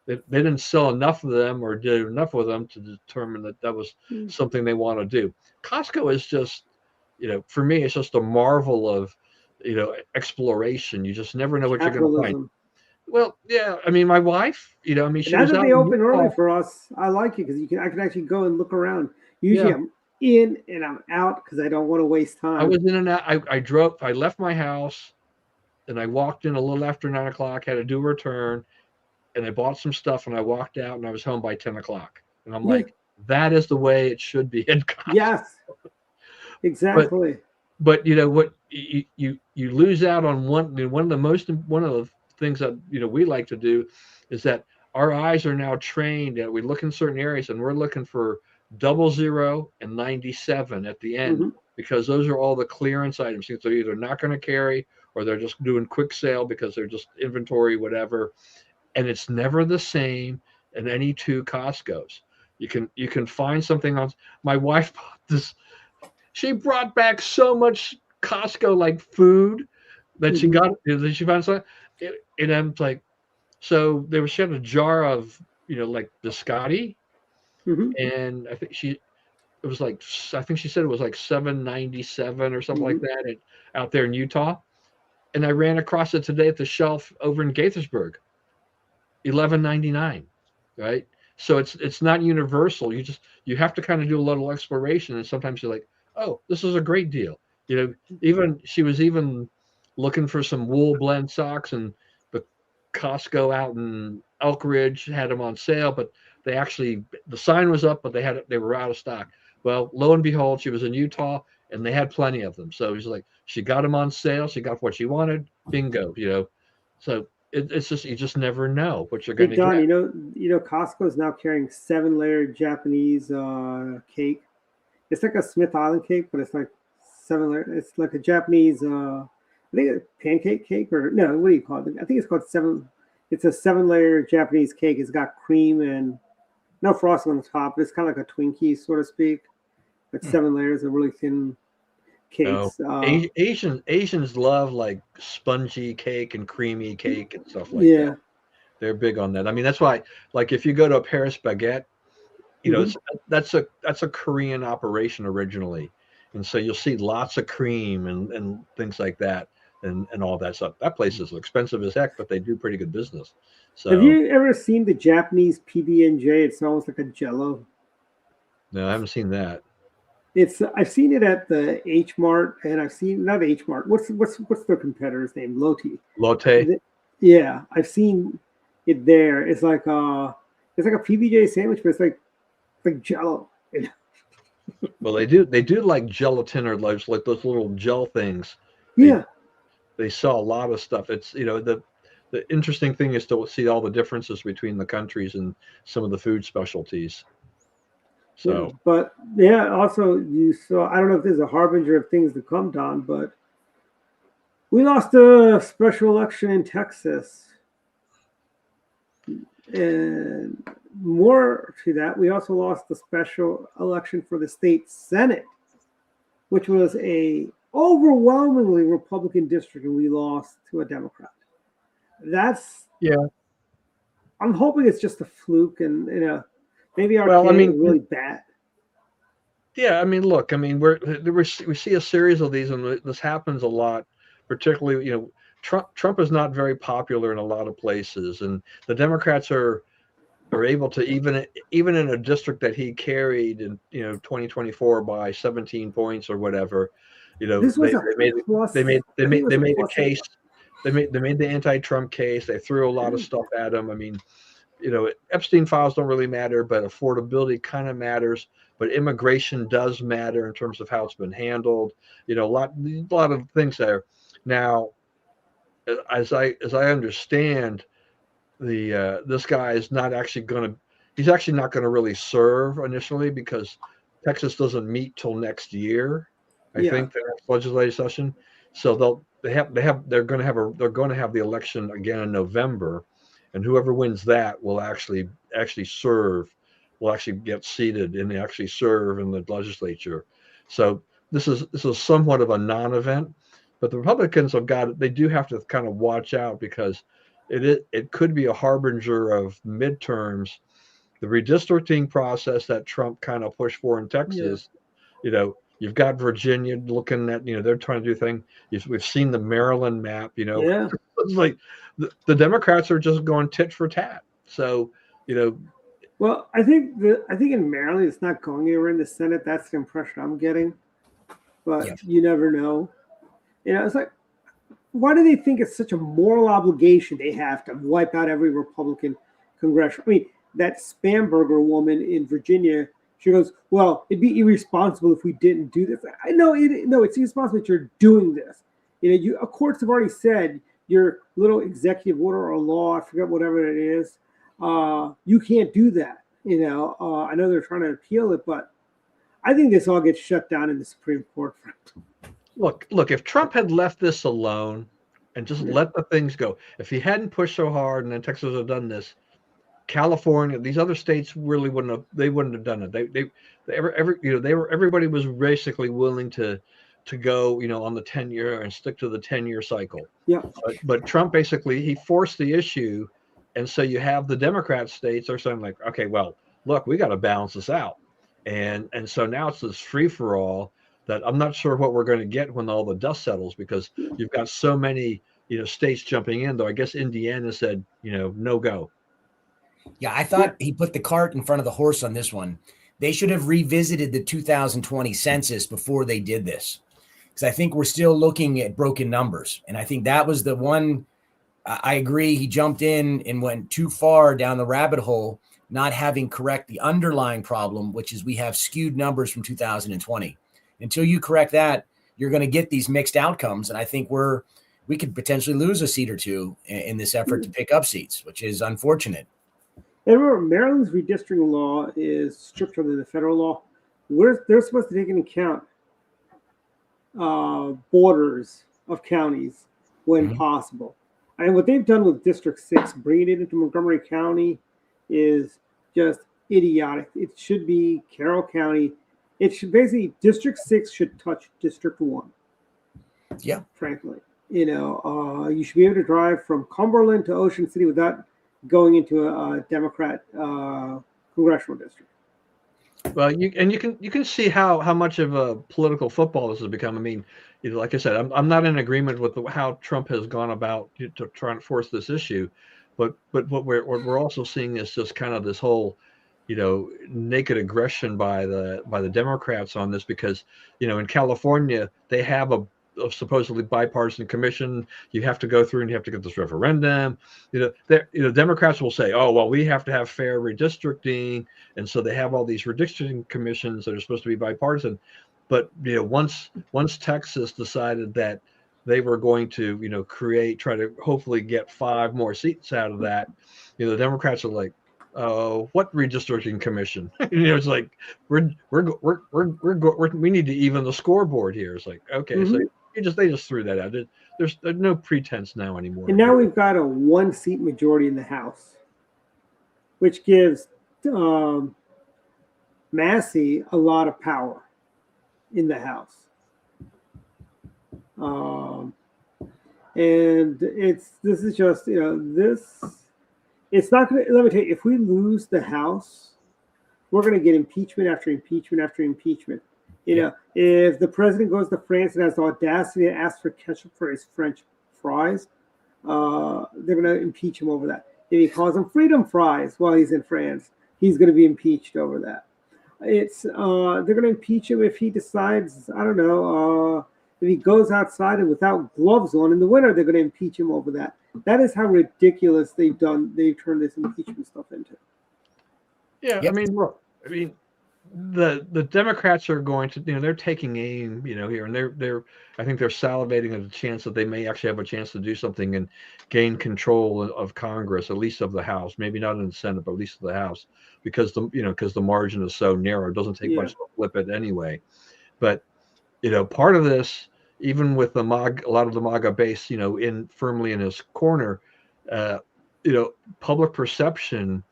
They didn't sell enough of them or did enough of them to determine that was something they want to do. Costco is just, for me, it's just a marvel of, exploration. You just never know what you're going to find. Capitalism. Well, yeah. I mean, my wife, she Now was that out they in open early Utah. for us, I like it because I can actually go and look around. Usually Yeah. I'm in and I'm out because I don't want to waste I time. was in and out. I left my house and I walked in a little after 9 o'clock, had to do a return, and I bought some stuff and I walked out and I was home by 10 o'clock. And I'm Yeah. like, that is the way it should be in Costco. Yes, But exactly. but what you lose out on one of the things that we like to do is that our eyes are now trained that we look in certain areas and we're looking for 00 and 97 at the end, because those are all the clearance items. So they're either not going to carry or they're just doing quick sale because they're just inventory, whatever. And it's never the same in any two Costco's. You can find something on. My wife bought this. She brought back so much Costco like food that she got. That she found something, and I'm like, so she had a jar of like biscotti, and it was like, I think she said it was like 7.97 or something like that out there in Utah. And I ran across it today at the shelf over in Gaithersburg, 11.99, right? So it's not universal. You have to kind of do a little exploration, and sometimes you're like, oh, this is a great deal. Even she was even looking for some wool blend socks, and the Costco out in Elk Ridge had them on sale, but the sign was up, but they were out of stock. Well, lo and behold, she was in Utah, and they had plenty of them. So she got them on sale. She got what she wanted. Bingo, So it's just, you just never know what you're Hey going to Don, get. Costco is now carrying 7-layer Japanese cake. It's like a Smith Island cake, but it's like 7 layer. It's like a Japanese, I think a pancake cake, or no, what do you call it? I think it's called 7. It's a 7-layer Japanese cake. It's got cream and no frosting on the top, but it's kind of like a Twinkie, so to speak. Like 7 layers of really thin No, cakes. Asians love like spongy cake and creamy cake and stuff like that. Yeah. They're big on that. I mean, that's why, like, if you go to a Paris baguette, that's a Korean operation originally, and so you'll see lots of cream and things like that, and all that stuff. That place is expensive as heck, but they do pretty good business. So Have you ever seen the Japanese PB&J? It's almost like a Jello. no, I haven't seen that. I've seen it at the H Mart, and I've seen not H Mart. What's their competitor's name? Loti. Lotte. Yeah, I've seen it there. It's like a PB&J sandwich, but it's like Jello. Well, they do like gelatin, or like those little gel things. Yeah. They sell a lot of stuff. It's the interesting thing is to see all the differences between the countries and some of the food specialties. So, Yeah, but yeah, also you saw. I don't know if this is a harbinger of things to come, Don, but we lost a special election in Texas, and more to that, we also lost the special election for the state Senate, which was a overwhelmingly Republican district, and we lost to a Democrat. That's yeah. I'm hoping it's just a fluke, and maybe our Well, I candidate mean, was really bad. Yeah, I mean, look, I mean, we see a series of these, and this happens a lot, particularly, Trump is not very popular in a lot of places, and the Democrats are are able to even in a district that he carried in 2024 by 17 points or whatever, This was they a made plus. they made they I think it made was they a made a plus case. They made the anti-Trump case. They threw a lot of stuff at him. I mean, Epstein files don't really matter, but affordability kind of matters. But immigration does matter in terms of how it's been handled. A lot of things there. Now, as I understand, this guy is not actually going to. He's actually not going to really serve initially because Texas doesn't meet till next year. I Yeah. think the next legislative session. So they're going to have the election again in November, and whoever wins that will actually serve, will actually get seated and actually serve in the legislature. So this is somewhat of a non-event, but the Republicans they do have to kind of watch out because it could be a harbinger of midterms. The redistricting process that Trump kind of pushed for in Texas, you've got Virginia looking at, they're trying to do things. We've seen the Maryland map, Yeah. it's like the Democrats are just going tit for tat. So, Well, I think in Maryland it's not going anywhere in the Senate. That's the impression I'm getting. But Yeah. you never know. It's like, why do they think it's such a moral obligation they have to wipe out every Republican congressional? I mean, that Spamberger woman in Virginia, she goes, well, it'd be irresponsible if we didn't do this. I know it's irresponsible that you're doing this. Courts have already said your little executive order or law, I forget whatever it is, you can't do that. I know they're trying to appeal it, but I think this all gets shut down in the Supreme Court. Look, if Trump had left this alone and just let the things go, if he hadn't pushed so hard and then Texas had done this, California, these other states really wouldn't have done it. Everybody was basically willing to go, on the 10-year and stick to the 10-year cycle. Yeah. But Trump basically, he forced the issue. And so you have the Democrat states are saying like, okay, well, look, we got to balance this out. And so now it's this free for all that I'm not sure what we're going to get when all the dust settles, because you've got so many, states jumping in, though. I guess Indiana said, no go. Yeah, I thought he put the cart in front of the horse on this one. They should have revisited the 2020 census before they did this, because I think we're still looking at broken numbers. And I think that was the one. I agree. He jumped in and went too far down the rabbit hole, not having correct the underlying problem, which is we have skewed numbers from 2020. Until you correct that, you're going to get these mixed outcomes. And I think we could potentially lose a seat or two in this effort to pick up seats, which is unfortunate. And remember, Maryland's redistricting law is stricter than the federal law. They're supposed to take into account borders of counties when possible. And what they've done with District 6, bringing it into Montgomery County, is just idiotic. It should be Carroll County. It should basically, District 6 should touch District 1. Yeah. Frankly. You should be able to drive from Cumberland to Ocean City without going into a Democrat congressional district. Well, you can see how much of a political football this has become. I mean, like I said, I'm not in agreement with how Trump has gone about to try and force this issue, but what we're also seeing is just kind of this whole, naked aggression by the Democrats on this, because in California they have a supposedly bipartisan commission. You have to go through and you have to get this referendum. Democrats will say, oh, well, we have to have fair redistricting, and so they have all these redistricting commissions that are supposed to be bipartisan. But once Texas decided that they were going to try to hopefully get 5 more seats out of that, the Democrats are like, oh, what redistricting commission? It's like we need to even the scoreboard here. It's like, okay, so they just threw that out. There's no pretense now anymore. And now we've got a 1-seat majority in the House, which gives Massey a lot of power in the House. And this is just, it's not going to, let me tell you, if we lose the House, we're going to get impeachment after impeachment after impeachment. If the president goes to France and has the audacity to ask for ketchup for his French fries, they're going to impeach him over that. If he calls them freedom fries while he's in France, he's going to be impeached over that. It's they're going to impeach him if he decides, I don't know, if he goes outside and without gloves on in the winter, they're going to impeach him over that. That is how ridiculous they've turned this impeachment stuff into. Yeah, Yep. I mean, look, I mean, the Democrats are going to, they're taking aim, here, and I think they're salivating at the chance that they may actually have a chance to do something and gain control of Congress, at least of the House, maybe not in the Senate, but at least of the House, because the margin is so narrow, it doesn't take much to flip it anyway. But part of this, even with a lot of the MAGA base, firmly in his corner, public perception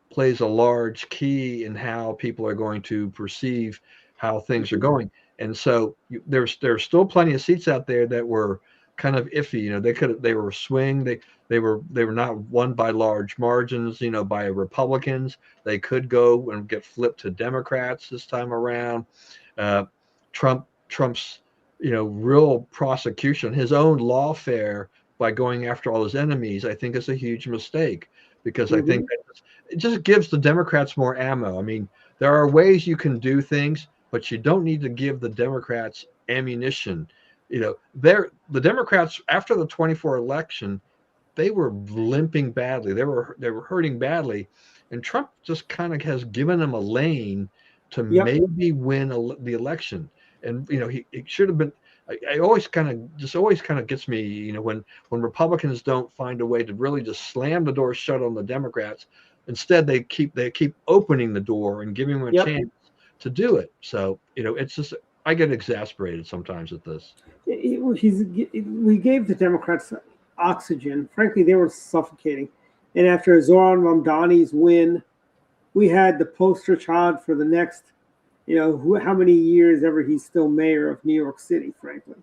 plays a large key in how people are going to perceive how things are going. And so there's still plenty of seats out there that were kind of iffy. They were swing. They were not won by large margins, by Republicans. They could go and get flipped to Democrats this time around. Trump's real prosecution, his own lawfare by going after all his enemies, I think is a huge mistake, because I think that it just gives the Democrats more ammo. I mean, there are ways you can do things, but you don't need to give the Democrats ammunition. The Democrats, after the 24 election, they were limping badly. They were hurting badly, and Trump just kind of has given them a lane to maybe win the election. And he should have been. I always kind of gets me, when Republicans don't find a way to really just slam the door shut on the Democrats. Instead, they keep opening the door and giving them a chance to do it. So it's just, I get exasperated sometimes at this. We gave the Democrats oxygen. Frankly, they were suffocating. And after Zoran Mamdani's win, we had the poster child for the next, how many years ever he's still mayor of New York City, frankly.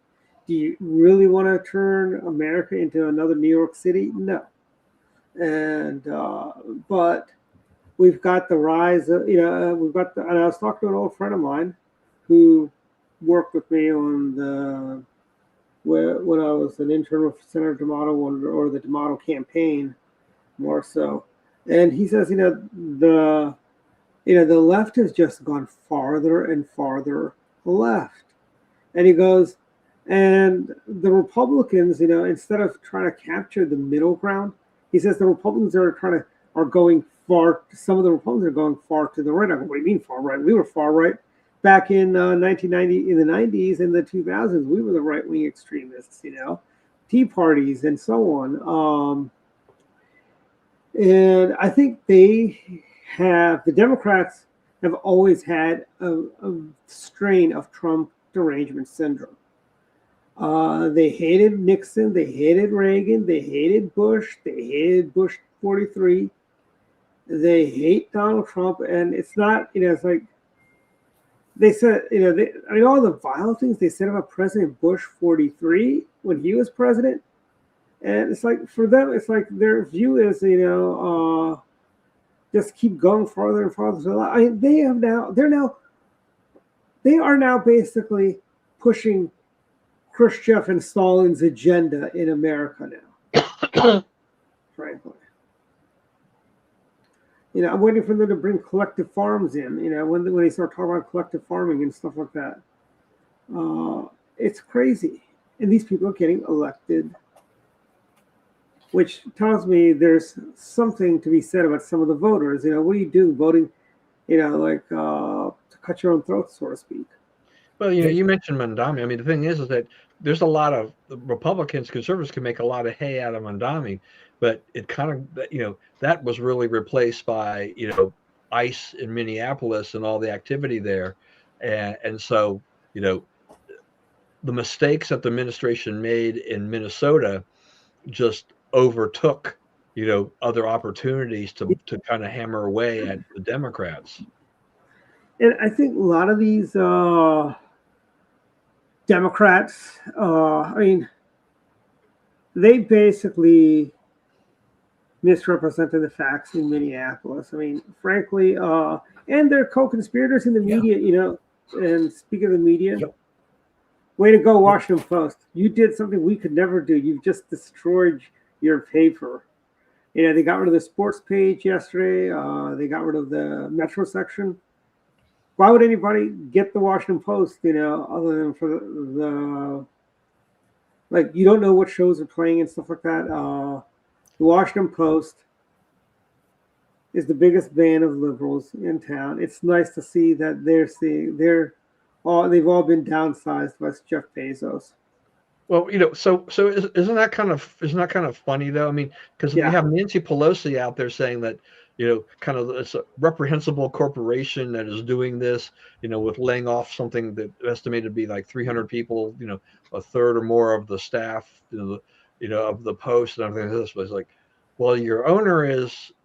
Do you really want to turn America into another New York City? No. And, but we've got the rise of, and I was talking to an old friend of mine who worked with me on when I was an intern with Senator D'Amato or the D'Amato campaign, more so. And he says, the left has just gone farther and farther left. And he goes, and the Republicans, instead of trying to capture the middle ground, he says the Republicans are going far. Some of the Republicans are going far to the right. I go, what do you mean far right? We were far right back in 1990, in the 90s, and the 2000s. We were the right-wing extremists, Tea parties and so on. And I think the Democrats have always had a strain of Trump derangement syndrome. They hated Nixon, they hated Reagan, they hated Bush, they hated Bush 43. They hate Donald Trump, and it's not, it's like they said, all the vile things they said about President Bush 43 when he was president, and it's like for them, it's like their view is, just keep going farther and farther. So they are now basically pushing Khrushchev and Stalin's agenda in America now, frankly. I'm waiting for them to bring collective farms in, when they start talking about collective farming and stuff like that. It's crazy. And these people are getting elected, which tells me there's something to be said about some of the voters. What do you do voting, to cut your own throat, so to speak? Well, you mentioned Mamdani. I mean, the thing is that there's a lot of Republicans, conservatives can make a lot of hay out of Mamdani, but it kind of, that was really replaced by, ICE in Minneapolis and all the activity there. And so, the mistakes that the administration made in Minnesota just overtook, other opportunities to kind of hammer away at the Democrats. And I think a lot of these Democrats, they basically misrepresented the facts in Minneapolis. Frankly, and they're co-conspirators in the media, and speaking of the media, way to go, Washington Post. You did something we could never do. You've just destroyed your paper. They got rid of the sports page yesterday. They got rid of the Metro section. Why would anybody get the Washington Post, other than for the like, you don't know what shows are playing and stuff like that. The Washington Post is the biggest band of liberals in town. It's nice to see that they've all been downsized by Jeff Bezos. Well, so isn't that kind of funny though? I mean, because we Yeah. have Nancy Pelosi out there saying that, kind of it's a reprehensible corporation that is doing this, with laying off something that estimated to be like 300 people, a third or more of the staff, of the Post and everything. This was like, well, your owner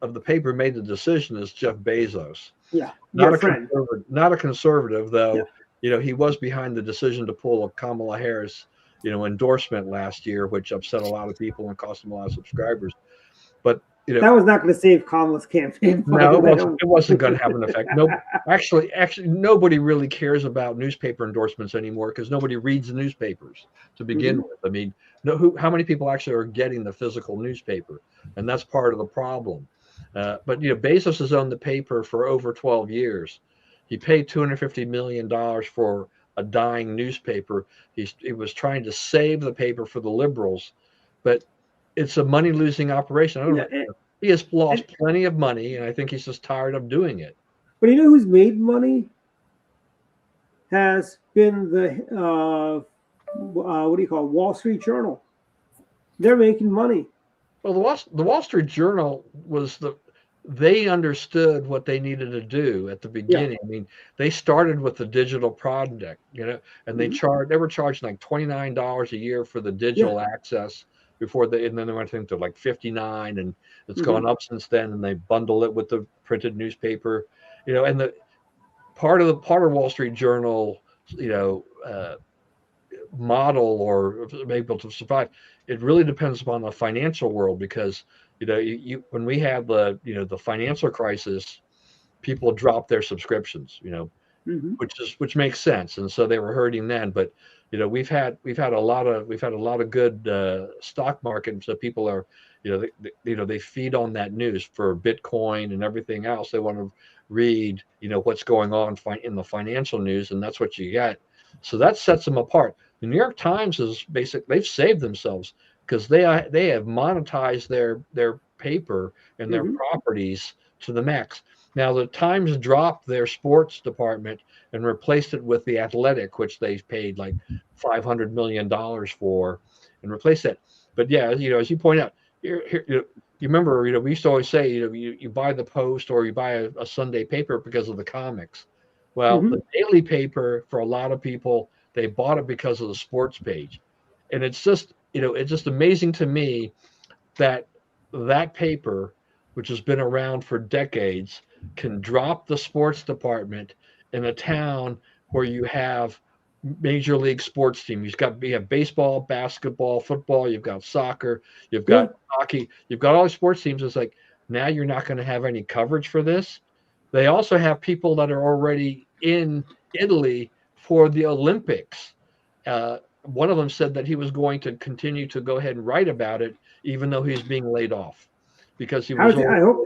of the paper made the decision is Jeff Bezos. Yeah, Not your a friend. not a conservative though. Yeah. He was behind the decision to pull a Kamala Harris endorsement last year, which upset a lot of people and cost him a lot of subscribers. But that was not going to save Kamala's campaign. No, it wasn't going to have an effect. No, actually, nobody really cares about newspaper endorsements anymore because nobody reads the newspapers to begin with. I mean, how many people actually are getting the physical newspaper? And that's part of the problem. But Bezos has owned the paper for over 12 years. He paid $250 million for a dying newspaper. He was trying to save the paper for the liberals, but it's a money-losing operation. I don't know. He has lost plenty of money, and I think he's just tired of doing it. But who's made money has been the Wall Street Journal. They're making money. Well, the Wall Street Journal they understood what they needed to do at the beginning. Yeah. I mean, they started with the digital product, and they were charging like $29 a year for the digital access and then they went to like $59, and it's gone up since then, and they bundle it with the printed newspaper, and the part of Wall Street Journal, model or able to survive, it really depends upon the financial world because when we had the financial crisis, people dropped their subscriptions, which makes sense, and so they were hurting then. But we've had a lot of good stock market, so people are they feed on that news for Bitcoin and everything else. They want to read what's going on in the financial news, and that's what you get. So that sets them apart. The New York Times is they've saved themselves because they have monetized their paper and their properties to the max. Now the Times dropped their sports department and replaced it with the Athletic, which they paid like $500 million for, and replaced it. But yeah, as you point out, you remember, we used to always say, you buy the Post or you buy a Sunday paper because of the comics. Well, the daily paper for a lot of people, they bought it because of the sports page, and it's just amazing to me that paper, which has been around for decades, can drop the sports department in a town where you have major league sports team. You have baseball, basketball, football, you've got soccer, you've got hockey, you've got all the sports teams. It's like, now you're not going to have any coverage for this. They also have people that are already in Italy for the Olympics. One of them said that he was going to continue to go ahead and write about it, even though he's being laid off, because he was. I hope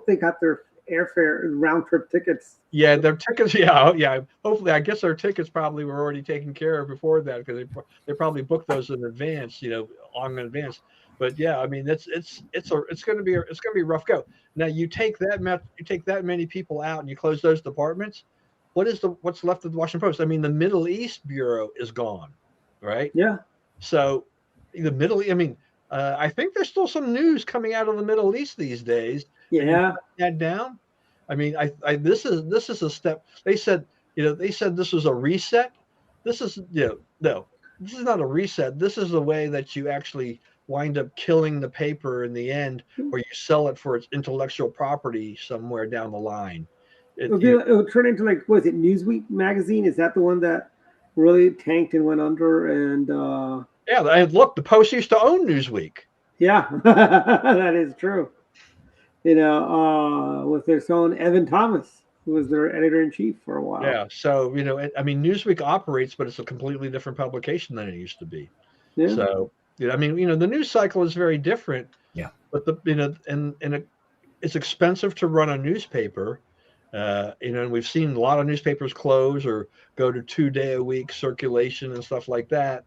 they got their airfare round trip tickets. Yeah, their tickets. Yeah. Hopefully, I guess their tickets probably were already taken care of before that because they probably booked those in advance, long in advance. But yeah, I mean, it's going to be a rough go. Now you take that many people out and you close those departments. What's left of the Washington Post? I mean, the Middle East bureau is gone, right? Yeah. So the I think there's still some news coming out of the Middle East these days. Yeah. That down. I mean, this is a step. They said this was a reset. This is no, this is not a reset. This is the way that you actually wind up killing the paper in the end, or you sell it for its intellectual property somewhere down the line. It'll turn into like, what is it, Newsweek magazine? Is that the one that really tanked and went under? And yeah, look, the Post used to own Newsweek. Yeah, that is true. With their son Evan Thomas, who was their editor-in-chief for a while. Yeah, so I mean, Newsweek operates, but it's a completely different publication than it used to be. Yeah. So I mean, the news cycle is very different. Yeah. But it's expensive to run a newspaper. And we've seen a lot of newspapers close or go to 2-day-a-week circulation and stuff like that.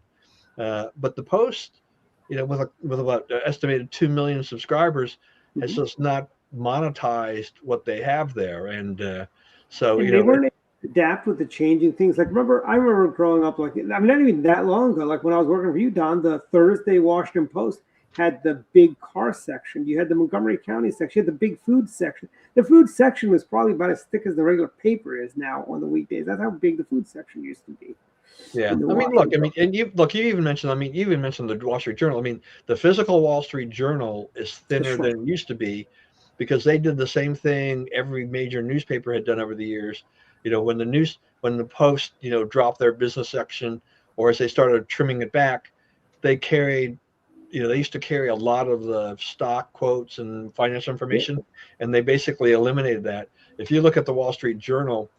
But the Post, with about estimated 2 million subscribers, has just not monetized what they have there. And so, And they weren't able to adapt with the changing things. Like, I remember growing up, like, I mean, not even that long ago, like when I was working for you, Don, the Thursday Washington Post had the big car section. You had the Montgomery County section. You had the big food section. The food section was probably about as thick as the regular paper is now on the weekdays. That's how big the food section used to be. Yeah, I mean, look, and you even mentioned, the Wall Street Journal. I mean, the physical Wall Street Journal is thinner than it used to be, because they did the same thing every major newspaper had done over the years. When the Post, dropped their business section, or as they started trimming it back, they carried, they used to carry a lot of the stock quotes and financial information, and they basically eliminated that. If you look at the Wall Street Journal,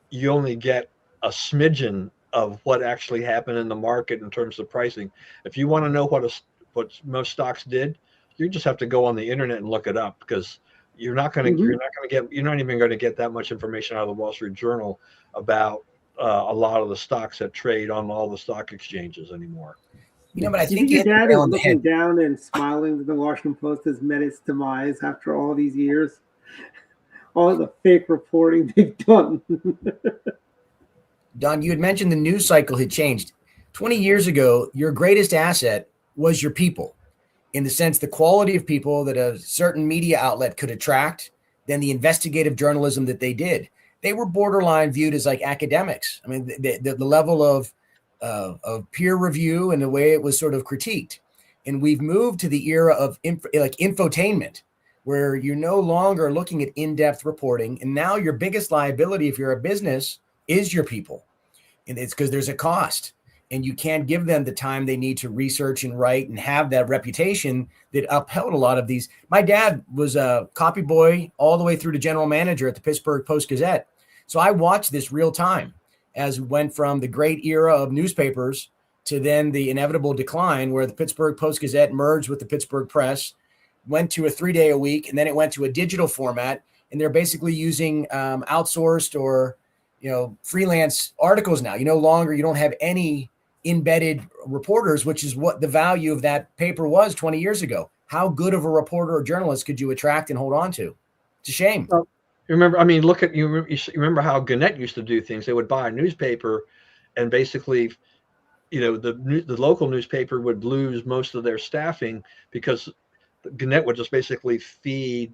you only get a smidgen of what actually happened in the market in terms of pricing. If you want to know what most stocks did, you just have to go on the internet and look it up, because you're not even going to get that much information out of the Wall Street Journal about a lot of the stocks that trade on all the stock exchanges anymore. But I think your dad is looking down and smiling that the Washington Post has met its demise after all these years? All the fake reporting they've done. Don, you had mentioned the news cycle had changed. 20 years ago, your greatest asset was your people, in the sense the quality of people that a certain media outlet could attract, then the investigative journalism that they did. They were borderline viewed as like academics. I mean, the level of peer review and the way it was sort of critiqued. And we've moved to the era of infotainment, where you're no longer looking at in-depth reporting. And now your biggest liability, if you're a business, is your people. And it's because there's a cost, and you can't give them the time they need to research and write and have that reputation that upheld a lot of these. My dad was a copy boy all the way through to general manager at the Pittsburgh Post-Gazette. So I watched this real time as we went from the great era of newspapers to then the inevitable decline, where the Pittsburgh Post-Gazette merged with the Pittsburgh Press, went to a 3-day-a-week, and then it went to a digital format. And they're basically using outsourced or freelance articles now. You don't have any embedded reporters, which is what the value of that paper was 20 years ago. How good of a reporter or journalist could you attract and hold on to? It's a shame. Well, you remember how Gannett used to do things. They would buy a newspaper, and basically, the local newspaper would lose most of their staffing, because Gannett would just basically feed,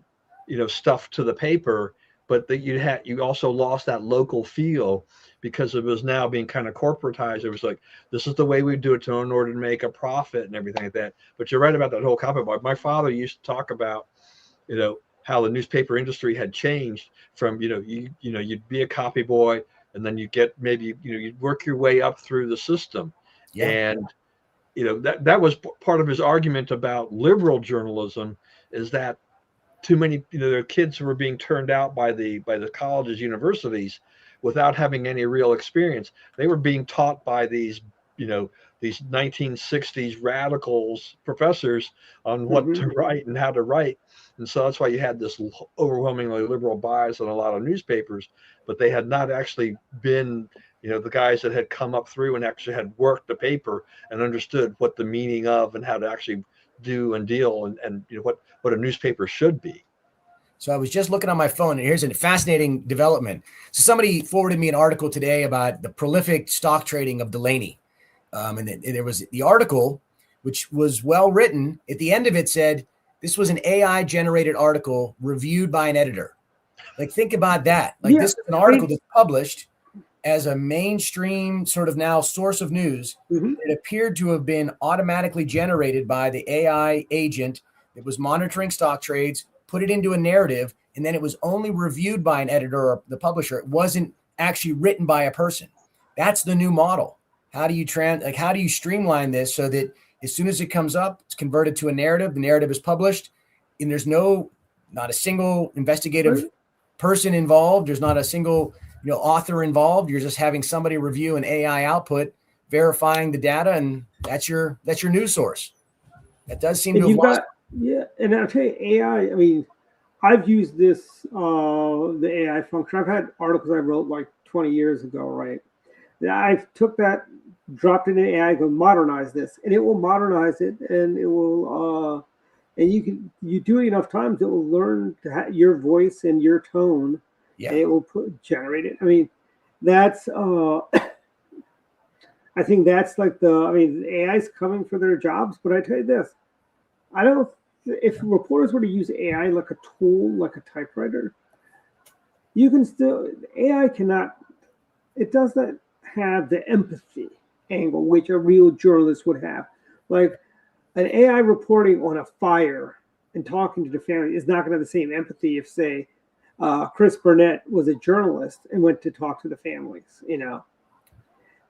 stuff to the paper. But you also lost that local feel, because it was now being kind of corporatized. It was like, this is the way we do it in order to make a profit and everything like that. But you're right about that whole copy boy. My father used to talk about, how the newspaper industry had changed from, you'd be a copy boy, and then you get maybe, you'd work your way up through the system. Yeah. And, that was part of his argument about liberal journalism, is that too many, their kids were being turned out by the colleges, universities, without having any real experience. They were being taught by these 1960s radicals, professors, on what to write and how to write. And so that's why you had this overwhelmingly liberal bias in a lot of newspapers, but they had not actually been, the guys that had come up through and actually had worked the paper and understood what the meaning of and how to actually do and deal and what a newspaper should be. So I was just looking on my phone, and here's a fascinating development. So somebody forwarded me an article today about the prolific stock trading of Delaney. And there was the article, which was well written. At the end of it said, this was an AI generated article reviewed by an editor. Like, think about that. This is an article that's published as a mainstream sort of now source of news. It appeared to have been automatically generated by the AI agent that was monitoring stock trades, put it into a narrative, and then it was only reviewed by an editor or the publisher. It wasn't actually written by a person. That's the new model. How do you how do you streamline this so that as soon as it comes up, it's converted to a narrative, the narrative is published, and there's not a single investigative person involved. There's not a single author involved. You're just having somebody review an AI output, verifying the data, and that's your news source. That does seem to have lost Yeah, and I'll tell you, AI. I mean, I've used this the AI function. I've had articles I wrote like 20 years ago, right? Yeah, I took that, dropped it in AI, go modernize this, and it will modernize it, and it will, and you do it enough times, it will learn your voice and your tone, and Yeah. it will generate it. I mean, that's I think that's like I mean, AI's coming for their jobs, but I tell you this, I don't. If reporters were to use AI like a tool, like a typewriter, you can still AI cannot. It does not have the empathy angle which a real journalist would have. Like an AI reporting on a fire and talking to the family is not going to have the same empathy if, say, Chris Burnett was a journalist and went to talk to the families, you know.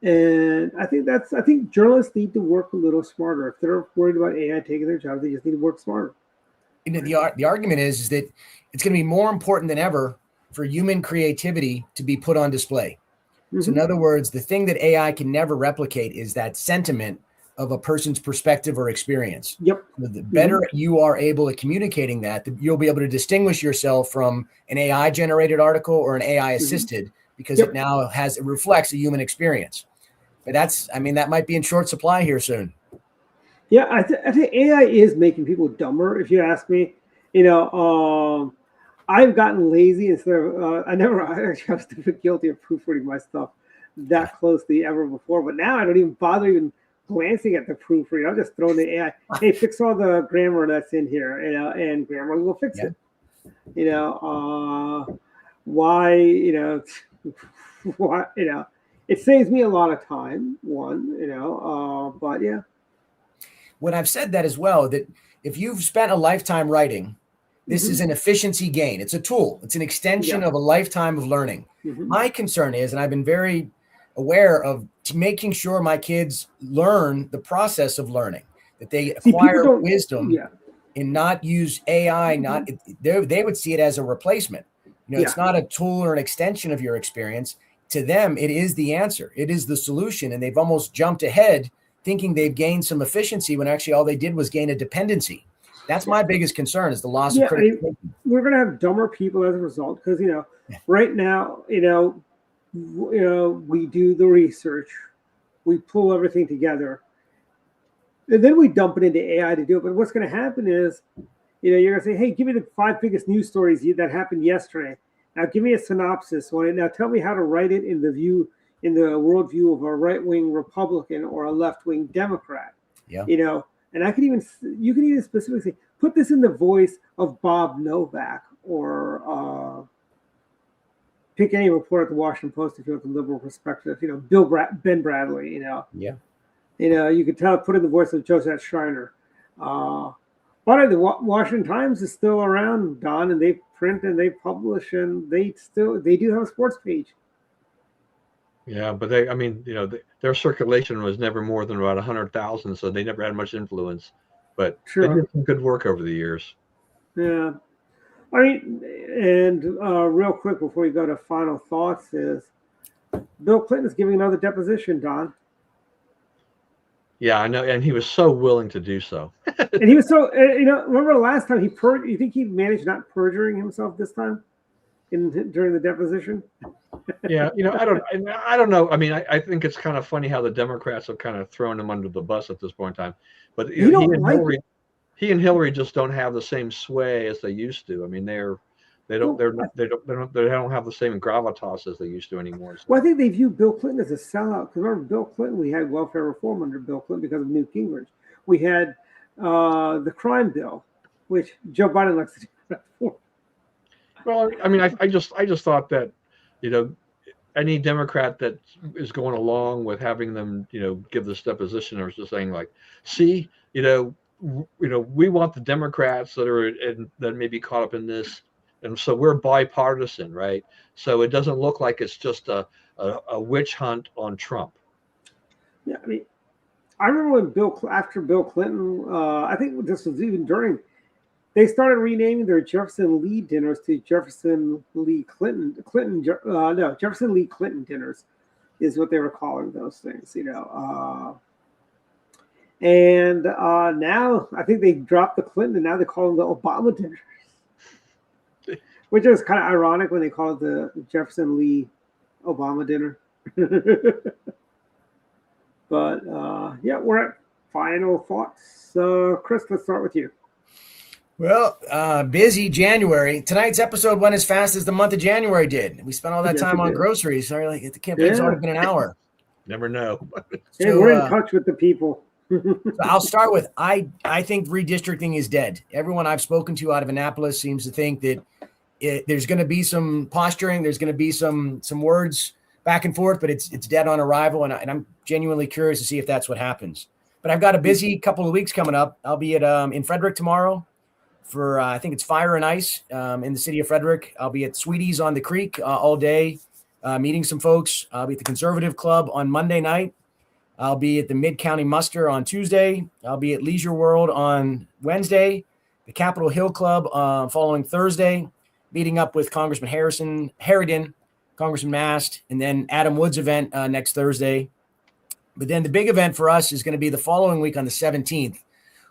And I think journalists need to work a little smarter. If they're worried about AI taking their job, they just need to work smarter. You know, the argument is that it's going to be more important than ever for human creativity to be put on display. So in other words, the thing that AI can never replicate is that sentiment of a person's perspective or experience. Yep. The better you are able at communicating that, you'll be able to distinguish yourself from an AI generated article or an AI assisted because it now it reflects a human experience. But that might be in short supply here soon. Yeah, I think AI is making people dumber. If you ask me, you know, I've gotten lazy instead of I actually was never guilty of proofreading my stuff that closely ever before. But now I don't even bother even glancing at the proofread. I'll just throw in the AI. Hey, fix all the grammar that's in here, you know, and Grammarly will fix it. You know, why? You know, why? You know, it saves me a lot of time. One, you know, but yeah. When I've said that as well, that if you've spent a lifetime writing, this is an efficiency gain. It's a tool. It's an extension of a lifetime of learning. My concern is, and I've been very aware of making sure my kids learn the process of learning, that they acquire wisdom and not use AI. They would see it as a replacement. You know, it's not a tool or an extension of your experience. To them, it is the answer. It is the solution. And they've almost jumped ahead thinking they've gained some efficiency when actually all they did was gain a dependency. That's my biggest concern is the loss of critical thinking. We're going to have dumber people as a result because, you know, right now, you know, we do the research, we pull everything together, and then we dump it into AI to do it. But what's going to happen is, you know, you're going to say, hey, give me the 5 biggest news stories that happened yesterday. Now, give me a synopsis on it. Now, tell me how to write it in the worldview of a right-wing Republican or a left-wing Democrat. Yeah. You know, and you can even specifically say, put this in the voice of Bob Novak or pick any reporter at the Washington Post if you want the liberal perspective. You know, Ben Bradley. You know. Yeah. You know, you could put in the voice of Joseph Schreiner. But the Washington Times is still around, Don, and they print and they publish and they do have a sports page. Yeah, but their circulation was never more than about 100,000, so they never had much influence. But they did some good work over the years. Yeah. I mean, and real quick before we go to final thoughts is Bill Clinton is giving another deposition, Don. Yeah, I know, and he was so willing to do so. And he was so, you know, remember last time you think he managed not perjuring himself this time during the deposition? Yeah, you know, I don't know. I mean, I think it's kind of funny how the Democrats have kind of thrown him under the bus at this point in time. But he and Hillary just don't have the same sway as they used to. I mean, they don't have the same gravitas as they used to anymore. So. Well, I think they view Bill Clinton as a sellout. Because remember, Bill Clinton, we had welfare reform under Bill Clinton because of Newt Gingrich. We had the crime bill, which Joe Biden likes to do. Well, I mean, I just thought that, you know, any Democrat that is going along with having them, you know, give this deposition or just saying like, see, you know, we want the Democrats that may be caught up in this, and so we're bipartisan, right? So it doesn't look like it's just a witch hunt on Trump. Yeah, I mean, I remember when after Bill Clinton, I think this was even during. They started renaming their Jefferson Lee dinners to Jefferson Lee Clinton dinners is what they were calling those things, you know. And now I think they dropped the Clinton, and now they call them the Obama dinner, which is kind of ironic when they call it the Jefferson Lee Obama dinner. But yeah, we're at final thoughts. Chris, let's start with you. Well, busy January. Tonight's episode went as fast as the month of January did. We spent all that Yes, time it on did. groceries. Sorry, like the campaign's Yeah. already been an hour. Never know. Hey, So, we're in touch with the people. So I'll start with I think redistricting is dead. Everyone I've spoken to out of Annapolis seems to think that there's going to be some posturing. There's going to be some words back and forth, but it's dead on arrival. And I'm genuinely curious to see if that's what happens. But I've got a busy couple of weeks coming up. I'll be at in Frederick tomorrow for I think it's Fire and Ice in the city of Frederick. I'll be at Sweeties on the Creek all day, meeting some folks. I'll be at the Conservative Club on Monday night. I'll be at the Mid-County Muster on Tuesday. I'll be at Leisure World on Wednesday, the Capitol Hill Club following Thursday, meeting up with Congressman Harrigan, Congressman Mast, and then Adam Wood's event next Thursday. But then the big event for us is going to be the following week on the 17th.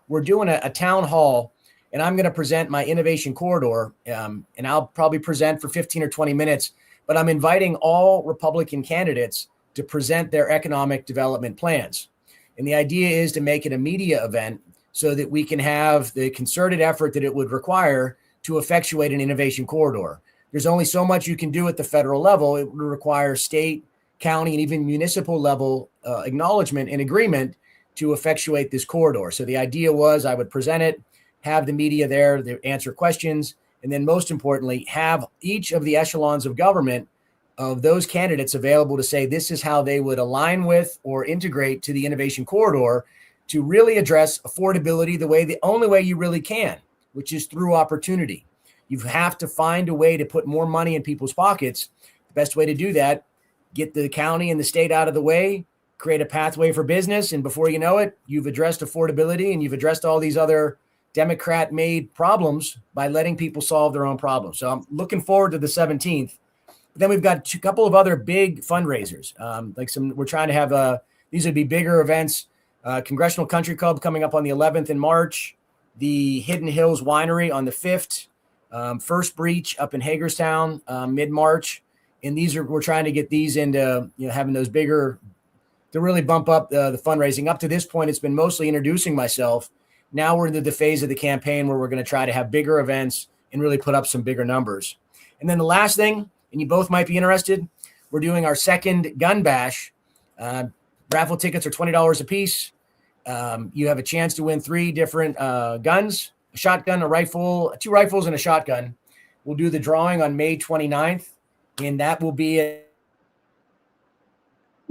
We're doing a town hall, and I'm going to present my innovation corridor, and I'll probably present for 15 or 20 minutes, but I'm inviting all Republican candidates to present their economic development plans. And the idea is to make it a media event so that we can have the concerted effort that it would require to effectuate an innovation corridor. There's only so much you can do at the federal level. It would require state, county, and even municipal level acknowledgement and agreement to effectuate this corridor. So the idea was I would present it, have the media there, they answer questions, and then most importantly, have each of the echelons of government of those candidates available to say this is how they would align with or integrate to the innovation corridor to really address affordability the only way you really can, which is through opportunity. You have to find a way to put more money in people's pockets. The best way to do that, get the county and the state out of the way, create a pathway for business, and before you know it, you've addressed affordability and you've addressed all these other Democrat-made problems by letting people solve their own problems. So I'm looking forward to the 17th. Then we've got a couple of other big fundraisers. We're trying to have these would be bigger events. Congressional Country Club coming up on the 11th in March. The Hidden Hills Winery on the 5th. First Breach up in Hagerstown mid-March. And we're trying to get these into having those bigger to really bump up the fundraising. Up to this point, it's been mostly introducing myself. Now we're into the phase of the campaign where we're going to try to have bigger events and really put up some bigger numbers. And then the last thing, and you both might be interested, we're doing our second gun bash. Raffle tickets are $20 a piece. You have a chance to win 3 different guns, a shotgun, a rifle, 2 rifles, and a shotgun. We'll do the drawing on May 29th, and that will be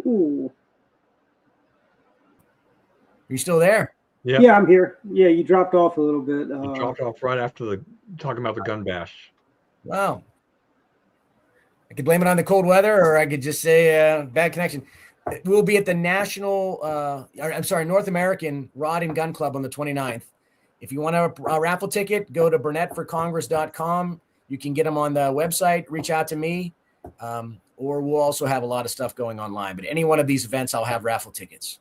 Ooh. Are you still there? Yeah. Yeah, I'm here. Yeah, you dropped off a little bit. It dropped off right after talking about the gun bash. Wow. I could blame it on the cold weather, or I could just say bad connection. We'll be at the North American Rod and Gun Club on the 29th. If you want a raffle ticket, go to burnettforcongress.com. You can get them on the website, reach out to me, or we'll also have a lot of stuff going online. But any one of these events, I'll have raffle tickets.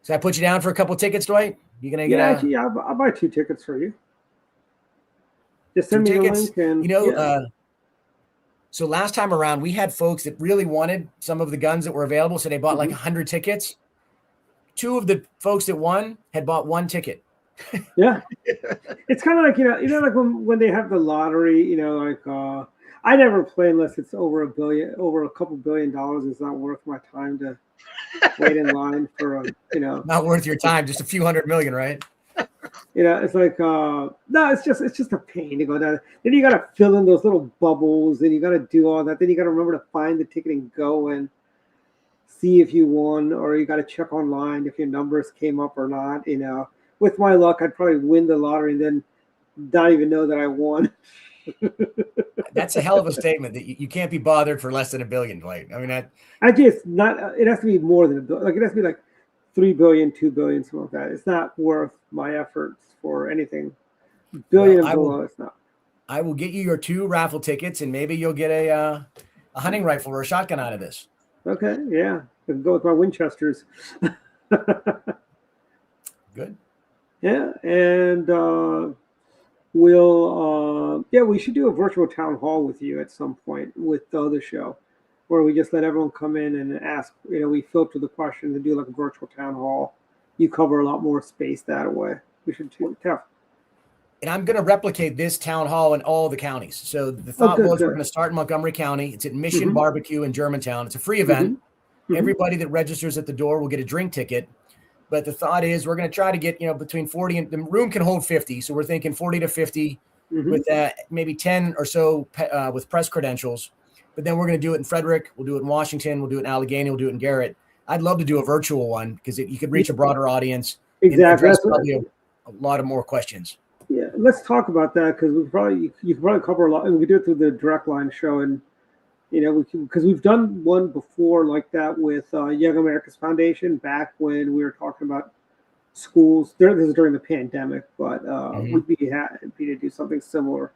So I put you down for a couple of tickets, Dwight? You going to get actually, I'll buy 2 tickets for you. Just send me the link. And, So last time around, we had folks that really wanted some of the guns that were available. So they bought like 100 tickets. 2 of the folks that won had bought 1 ticket. Yeah. It's kind of like, like when they have the lottery, I never play unless it's over a couple $1 billion. It's not worth my time to wait in line for Not worth your time, just a few $100 million, right? It's like no, it's just a pain to go down. Then you got to fill in those little bubbles, and you got to do all that. Then you got to remember to find the ticket and go and see if you won, or you got to check online if your numbers came up or not. With my luck, I'd probably win the lottery and then not even know that I won. That's a hell of a statement that you can't be bothered for less than $1 billion, Dwight. I mean, it has to be more than $1 billion. Like it has to be like 3 billion, 2 billion, something like that. It's not worth my efforts for anything. Billion and below, it's not. I will get you your 2 raffle tickets, and maybe you'll get a hunting rifle or a shotgun out of this. Okay, yeah. I can go with my Winchesters. Good. Yeah, and we should do a virtual town hall with you at some point with the other show, where we just let everyone come in and ask. We filter the questions and do like a virtual town hall. You cover a lot more space that way. We should do tough. And I'm going to replicate this town hall in all the counties. So the thought was we're going to start in Montgomery County. It's at Mission Barbecue in Germantown. It's a free event. Everybody that registers at the door will get a drink ticket. But the thought is we're going to try to get, between 40 and the room can hold 50. So we're thinking 40 to 50 with maybe 10 or so with press credentials. But then we're going to do it in Frederick. We'll do it in Washington. We'll do it in Allegheny. We'll do it in Garrett. I'd love to do a virtual one because you could reach a broader audience. Exactly. And address probably a lot of more questions. Yeah, let's talk about that because you could probably cover a lot, and we could do it through the direct line show, and because we've done one before like that with Young America's Foundation back when we were talking about schools. This is during the pandemic, but we'd be happy to do something similar.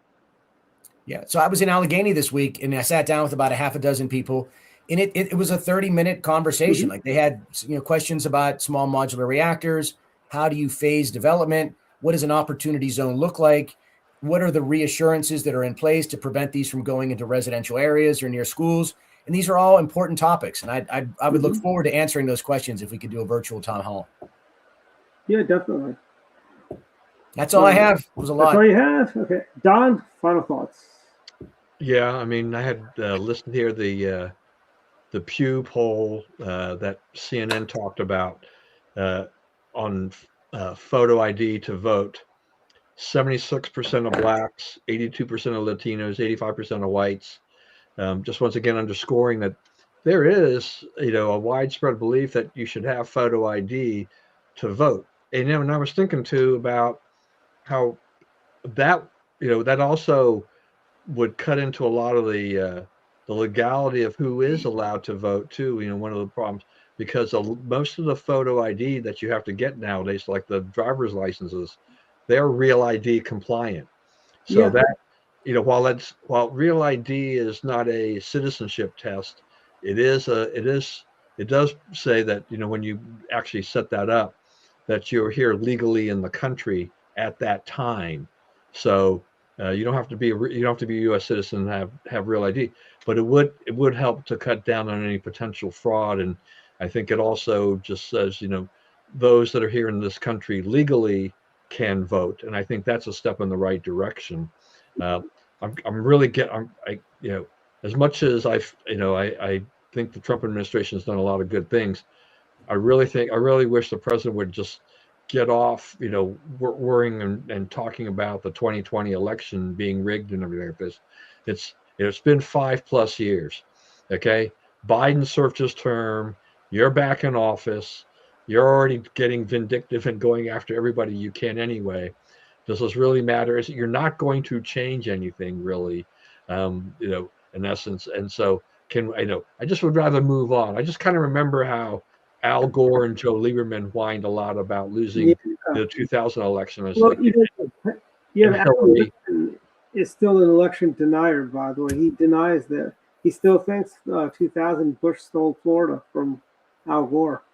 Yeah, so I was in Allegheny this week, and I sat down with about a half a dozen people, and it was a 30-minute conversation. Like they had questions about small modular reactors. How do you phase development? What does an opportunity zone look like? What are the reassurances that are in place to prevent these from going into residential areas or near schools? And these are all important topics. And I would look forward to answering those questions if we could do a virtual town hall. Yeah, definitely. That's all I have. It was a lot. That's all you have? Okay. Don, final thoughts. Yeah, I mean, I had listened here the Pew poll that CNN talked about on photo ID to vote. 76% of blacks, 82% of Latinos, 85% of whites. Just once again underscoring that there is, a widespread belief that you should have photo ID to vote. And and I was thinking too about how that, that also would cut into a lot of the legality of who is allowed to vote too. One of the problems because most of the photo ID that you have to get nowadays, like the driver's licenses, they're real ID compliant. So that, while real ID is not a citizenship test, it does say that, when you actually set that up, that you're here legally in the country at that time. So you don't have to be a U.S. citizen and have real ID, but it would help to cut down on any potential fraud. And I think it also just says, those that are here in this country legally can vote, and I think that's a step in the right direction. As much as I think the Trump administration has done a lot of good things. I really wish the president would just get off, worrying and talking about the 2020 election being rigged and everything like this. It's been 5+ years. Okay, Biden served his term. You're back in office. You're already getting vindictive and going after everybody you can anyway. Does this really matter? You're not going to change anything really, in essence. And so I just would rather move on. I just kind of remember how Al Gore and Joe Lieberman whined a lot about losing the 2000 election. Well, Al is still an election denier, by the way. He denies that. He still thinks 2000 Bush stole Florida from Al Gore.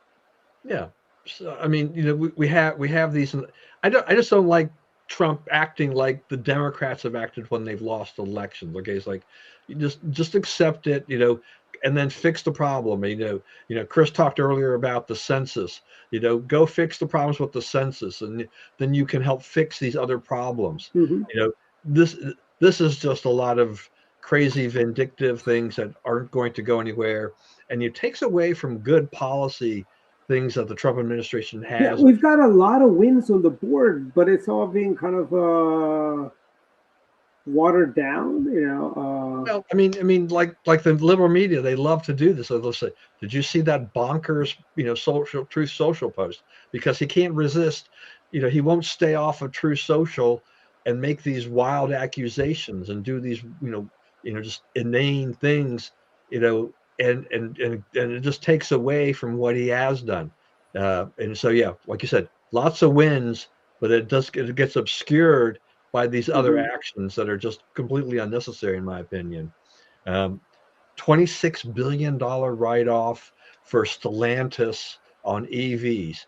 Yeah. So, I mean, we have these. I just don't like Trump acting like the Democrats have acted when they've lost elections. Okay, it's like you just accept it, and then fix the problem. Chris talked earlier about the census. Go fix the problems with the census, and then you can help fix these other problems. This is just a lot of crazy vindictive things that aren't going to go anywhere, and it takes away from good policy things that the Trump administration has. Yeah, we've got a lot of wins on the board, but it's all being kind of watered down. Well, I mean, like the liberal media, they love to do this. So they'll say, "Did you see that bonkers, Truth Social post?" Because he can't resist. He won't stay off of Truth Social and make these wild accusations and do these, just inane things, and it just takes away from what he has done. And so, yeah, like you said, lots of wins, but it gets obscured by these other actions that are just completely unnecessary, in my opinion. $26 billion write-off for Stellantis on EVs.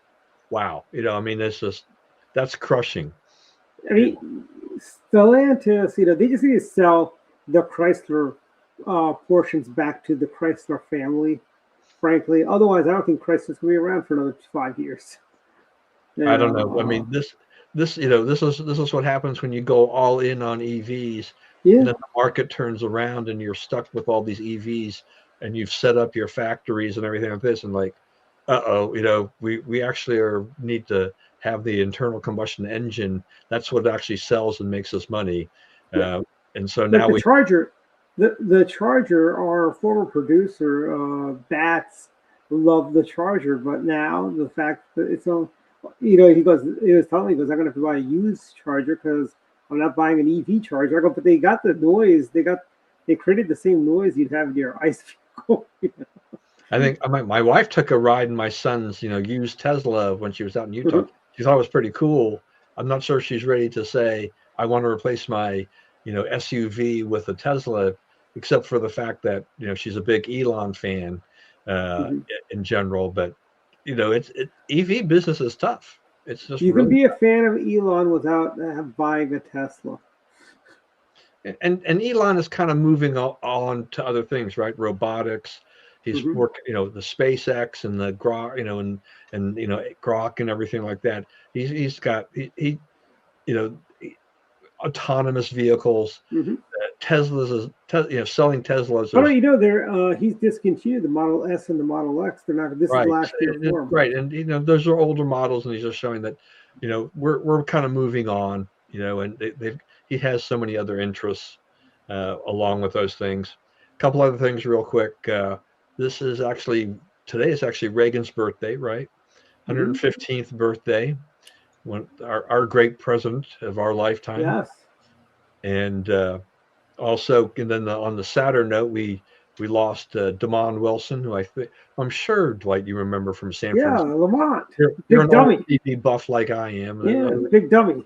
wow, I mean, that's crushing. I mean, Stellantis, they just need to sell the Chrysler portions back to the Chrysler family. Frankly, otherwise, I don't think Chrysler's gonna be around for another 5 years. I don't know. I mean, this is what happens when you go all in on EVs, and Yeah, then the market turns around, and you're stuck with all these EVs, and you've set up your factories and everything like this, and like, we actually need to have the internal combustion engine. That's what actually sells and makes us money. yeah. And so Like now the Charger, the Charger, our former producer, Bats, loved the Charger, but now the fact that it's on, he was telling me, he goes, I'm gonna have to buy a used Charger because I'm not buying an EV Charger. I go, but they got the noise, they created the same noise you'd have in your ICE vehicle. I think my wife took a ride in my son's, used Tesla when she was out in Utah. She thought it was pretty cool. I'm not sure she's ready to say, I want to replace my, SUV with a Tesla, except for the fact that, she's a big Elon fan Mhm. in general. But, EV business is tough. It's just You can really, be a fan of Elon without buying a Tesla. and Elon is kind of moving on to other things, right? Robotics. He's Hmm. working, the SpaceX and the Grok, and Grok and everything like that. He's got you know autonomous vehicles. Hmm. Tesla's is selling Teslas Oh no, is he's discontinued the Model S and the Model X. They're not. This is right, last year for them. right, and those are older models, and he's just showing that we're kind of moving on, and he has so many other interests along with those things. A couple other things real quick. This is actually Today is actually Reagan's birthday, right? Hmm. 115th birthday, when our great president of our lifetime. Yes. And also, and then on the sadder note, we lost Damon Wilson, who I'm sure, Dwight, you remember from San Yeah, Francisco. Lamont, You're big an old dummy. TV buff like I am. Yeah, big dummy.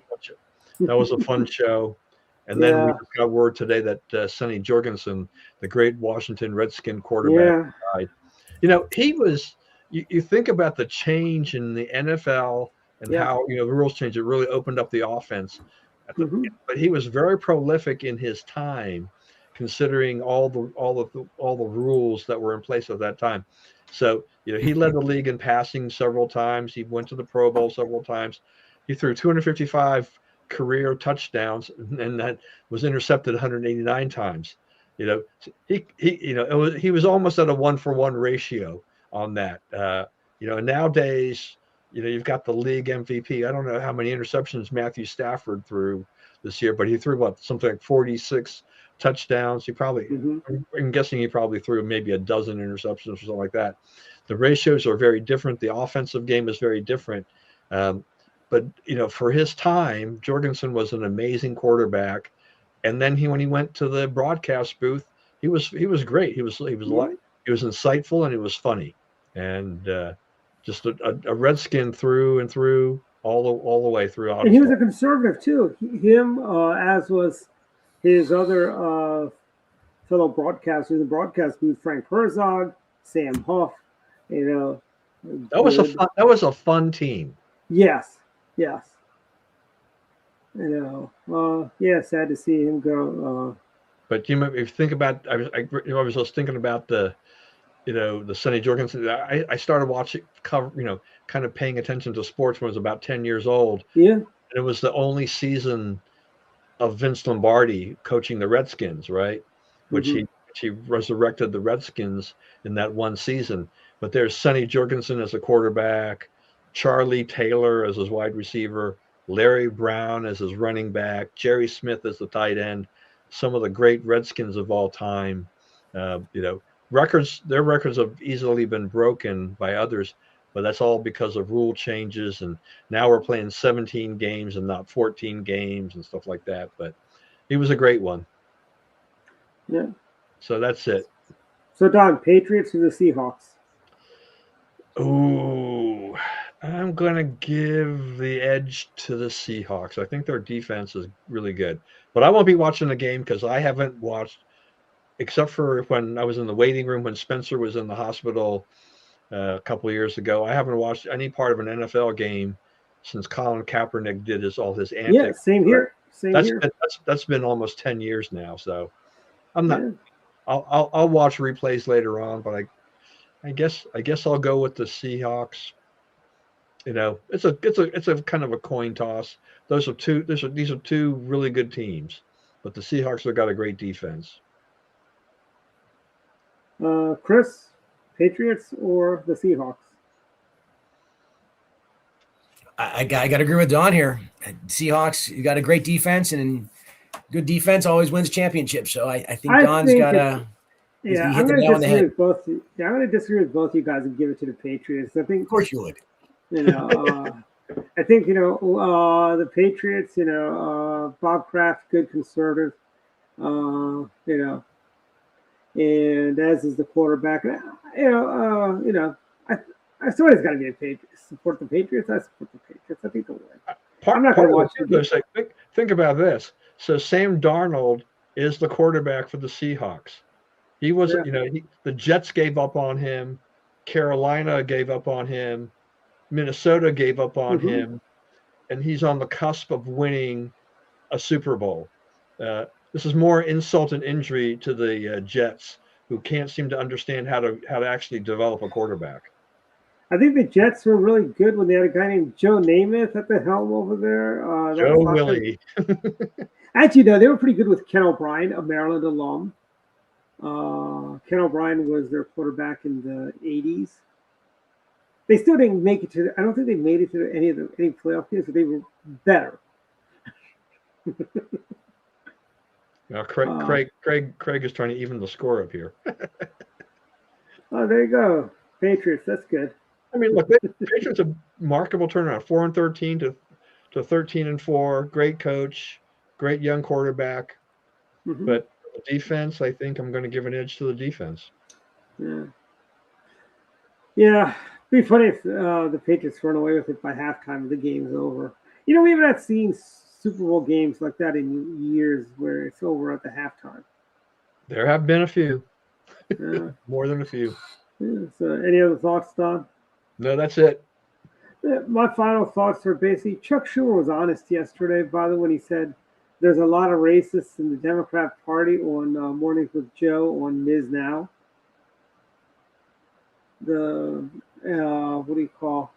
That was a fun show. And then we Yeah, just got word today that Sonny Jorgensen, the great Washington Redskin quarterback, yeah. died. He was. You think about the change in the NFL and Yeah. how the rules changed. It really opened up the offense. Hmm. But he was very prolific in his time, considering all the rules that were in place at that time. So he led the league in passing several times. He went to the Pro Bowl several times. He threw 255 career touchdowns, and that was intercepted 189 times. He was almost at a 1-for-1 ratio on that. And nowadays, you've got the league MVP. I don't know how many interceptions Matthew Stafford threw this year, but he threw something like 46 touchdowns. Hmm. I'm guessing he probably threw maybe a dozen interceptions or something like that. The ratios are very different. The offensive game is very different. But for his time, Jorgensen was an amazing quarterback. And then when he went to the broadcast booth, he was great. He was Yeah. he was insightful, and he was funny, and just a Redskin through and through, all the way throughout And his he was life. a conservative too. Him, as was his other fellow broadcasters in the broadcast booth, Frank Herzog, Sam Huff. You know, good. That was a fun team. Yes, yes. Yeah, sad to see him go. But if you think about, I was just thinking about the Sonny Jorgensen. I started watching kind of paying attention to sports when I was about 10 years old. Yeah. And it was the only season of Vince Lombardi coaching the Redskins, right? Which Hmm. he resurrected the Redskins in that one season. But there's Sonny Jorgensen as a quarterback, Charlie Taylor as his wide receiver, Larry Brown as his running back, Jerry Smith as the tight end. Some of the great Redskins of all time. Their records have easily been broken by others, but that's all because of rule changes, and now we're playing 17 games and not 14 games and stuff like that. But he was a great one. Yeah. So that's it. So Don, Patriots or the Seahawks? Ooh, I'm gonna give the edge to the Seahawks. I think their defense is really good, but I won't be watching the game because I haven't watched, except for when I was in the waiting room when Spencer was in the hospital. a couple of years ago. I haven't watched any part of an NFL game since Colin Kaepernick did all his Yeah, antics. same here. Same That's here. been, that's been almost 10 years now. So I'm not. Yeah. I'll watch replays later on, but I guess I'll go with the Seahawks. It's a kind of a coin toss. These are two really good teams, but the Seahawks have got a great defense. Chris, Patriots or the Seahawks? I got to agree with Don here. Seahawks, you got a great defense, and good defense always wins championships. So I think Don's got a. Yeah, he I'm hit the going to nail on the disagree head. with both. Yeah, I'm going to disagree with both you guys and give it to the Patriots. I think, Of course you would. I think the Patriots. Bob Kraft, good conservative. And as is the quarterback. I somebody's got to be a Patriots. Support the Patriots. I support the Patriots. I think they'll win. I'm not going to watch it. Think about this. So Sam Darnold is the quarterback for the Seahawks. He was, the Jets gave up on him. Carolina gave up on him. Minnesota gave up on him. And he's on the cusp of winning a Super Bowl. This is more insult and injury to the Jets, who can't seem to understand how to actually develop a quarterback. I think the Jets were really good when they had a guy named Joe Namath at the helm over there. Joe Willie. Actually, no, they were pretty good with Ken O'Brien, a Maryland alum. Ken O'Brien was their quarterback in the 80s. They still didn't make it to. I don't think they made it to any playoff games, but they were better. Now, Craig is trying to even the score up here. Oh, there you go, Patriots. That's good. I mean, look, the Patriots a remarkable turnaround, 4-13 to 13-4. Great coach, great young quarterback, but the defense. I think I'm going to give an edge to the defense. Yeah. It'd be funny if the Patriots run away with it by halftime. The game's over. We haven't seen Super Bowl games like that in years, where it's over at the halftime. There have been a few, more than a few. Yeah, so, any other thoughts, Don? No, that's it. My final thoughts are basically Chuck Schumer was honest yesterday, by the way, when he said there's a lot of racists in the Democrat Party on Mornings with Joe on Ms. Now. What do you call?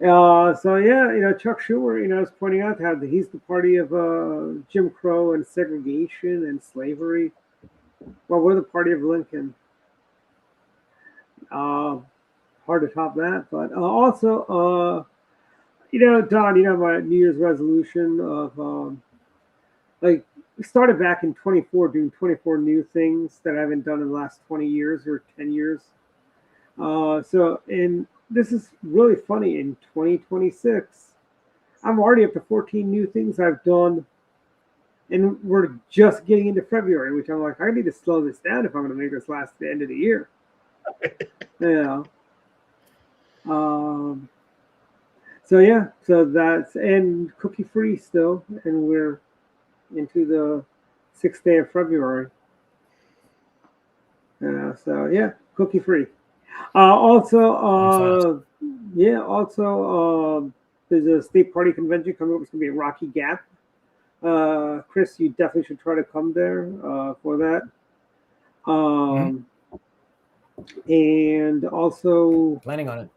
Chuck Schumer, is pointing out how he's the party of Jim Crow and segregation and slavery. Well, we're the party of Lincoln. Hard to top that, but also, Don, my New Year's resolution of we started back in 24 doing 24 new things that I haven't done in the last 20 years or 10 years. And this is really funny. In 2026, I'm already up to 14 new things I've done, and we're just getting into February, which I'm like, I need to slow this down if I'm going to make this last the end of the year. So that's, and cookie free still, and we're into the 6th day of February. Cookie free. There's a state party convention coming up. It's going to be at Rocky Gap. Chris, you definitely should try to come there for that. And also planning on it.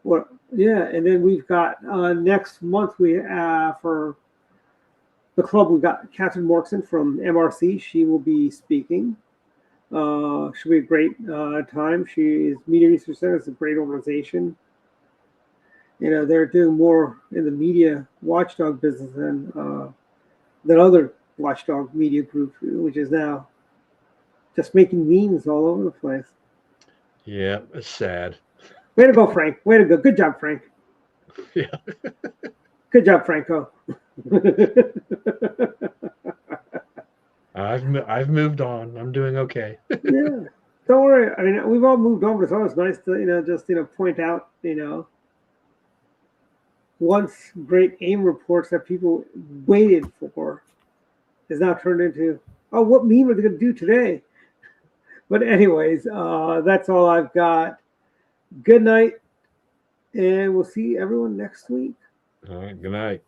And then we've got next month for the club, we've got Catherine Morkson from MRC. She will be speaking. Should be a great time. Media Research Center is a great organization. They're doing more in the media watchdog business than other watchdog media groups, which is now just making memes all over the place. Yeah, it's sad. Way to go, Frank. Way to go. Good job, Frank. Yeah. Good job, Franco. I've moved on. I'm doing okay. Yeah. Don't worry. I mean, we've all moved on, but it's always nice to, just point out, once great AIM reports that people waited for is now turned into, oh, what meme are they going to do today? But anyways, that's all I've got. Good night. And we'll see everyone next week. All right. Good night.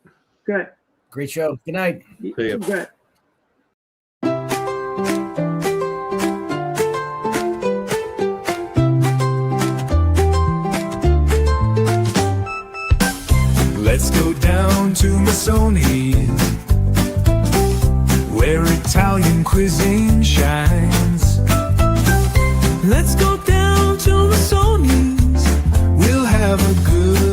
Good. Great show. Good night. See ya. Good. Let's go down to Missoni, where Italian cuisine shines. Let's go down to Missoni's, we'll have a good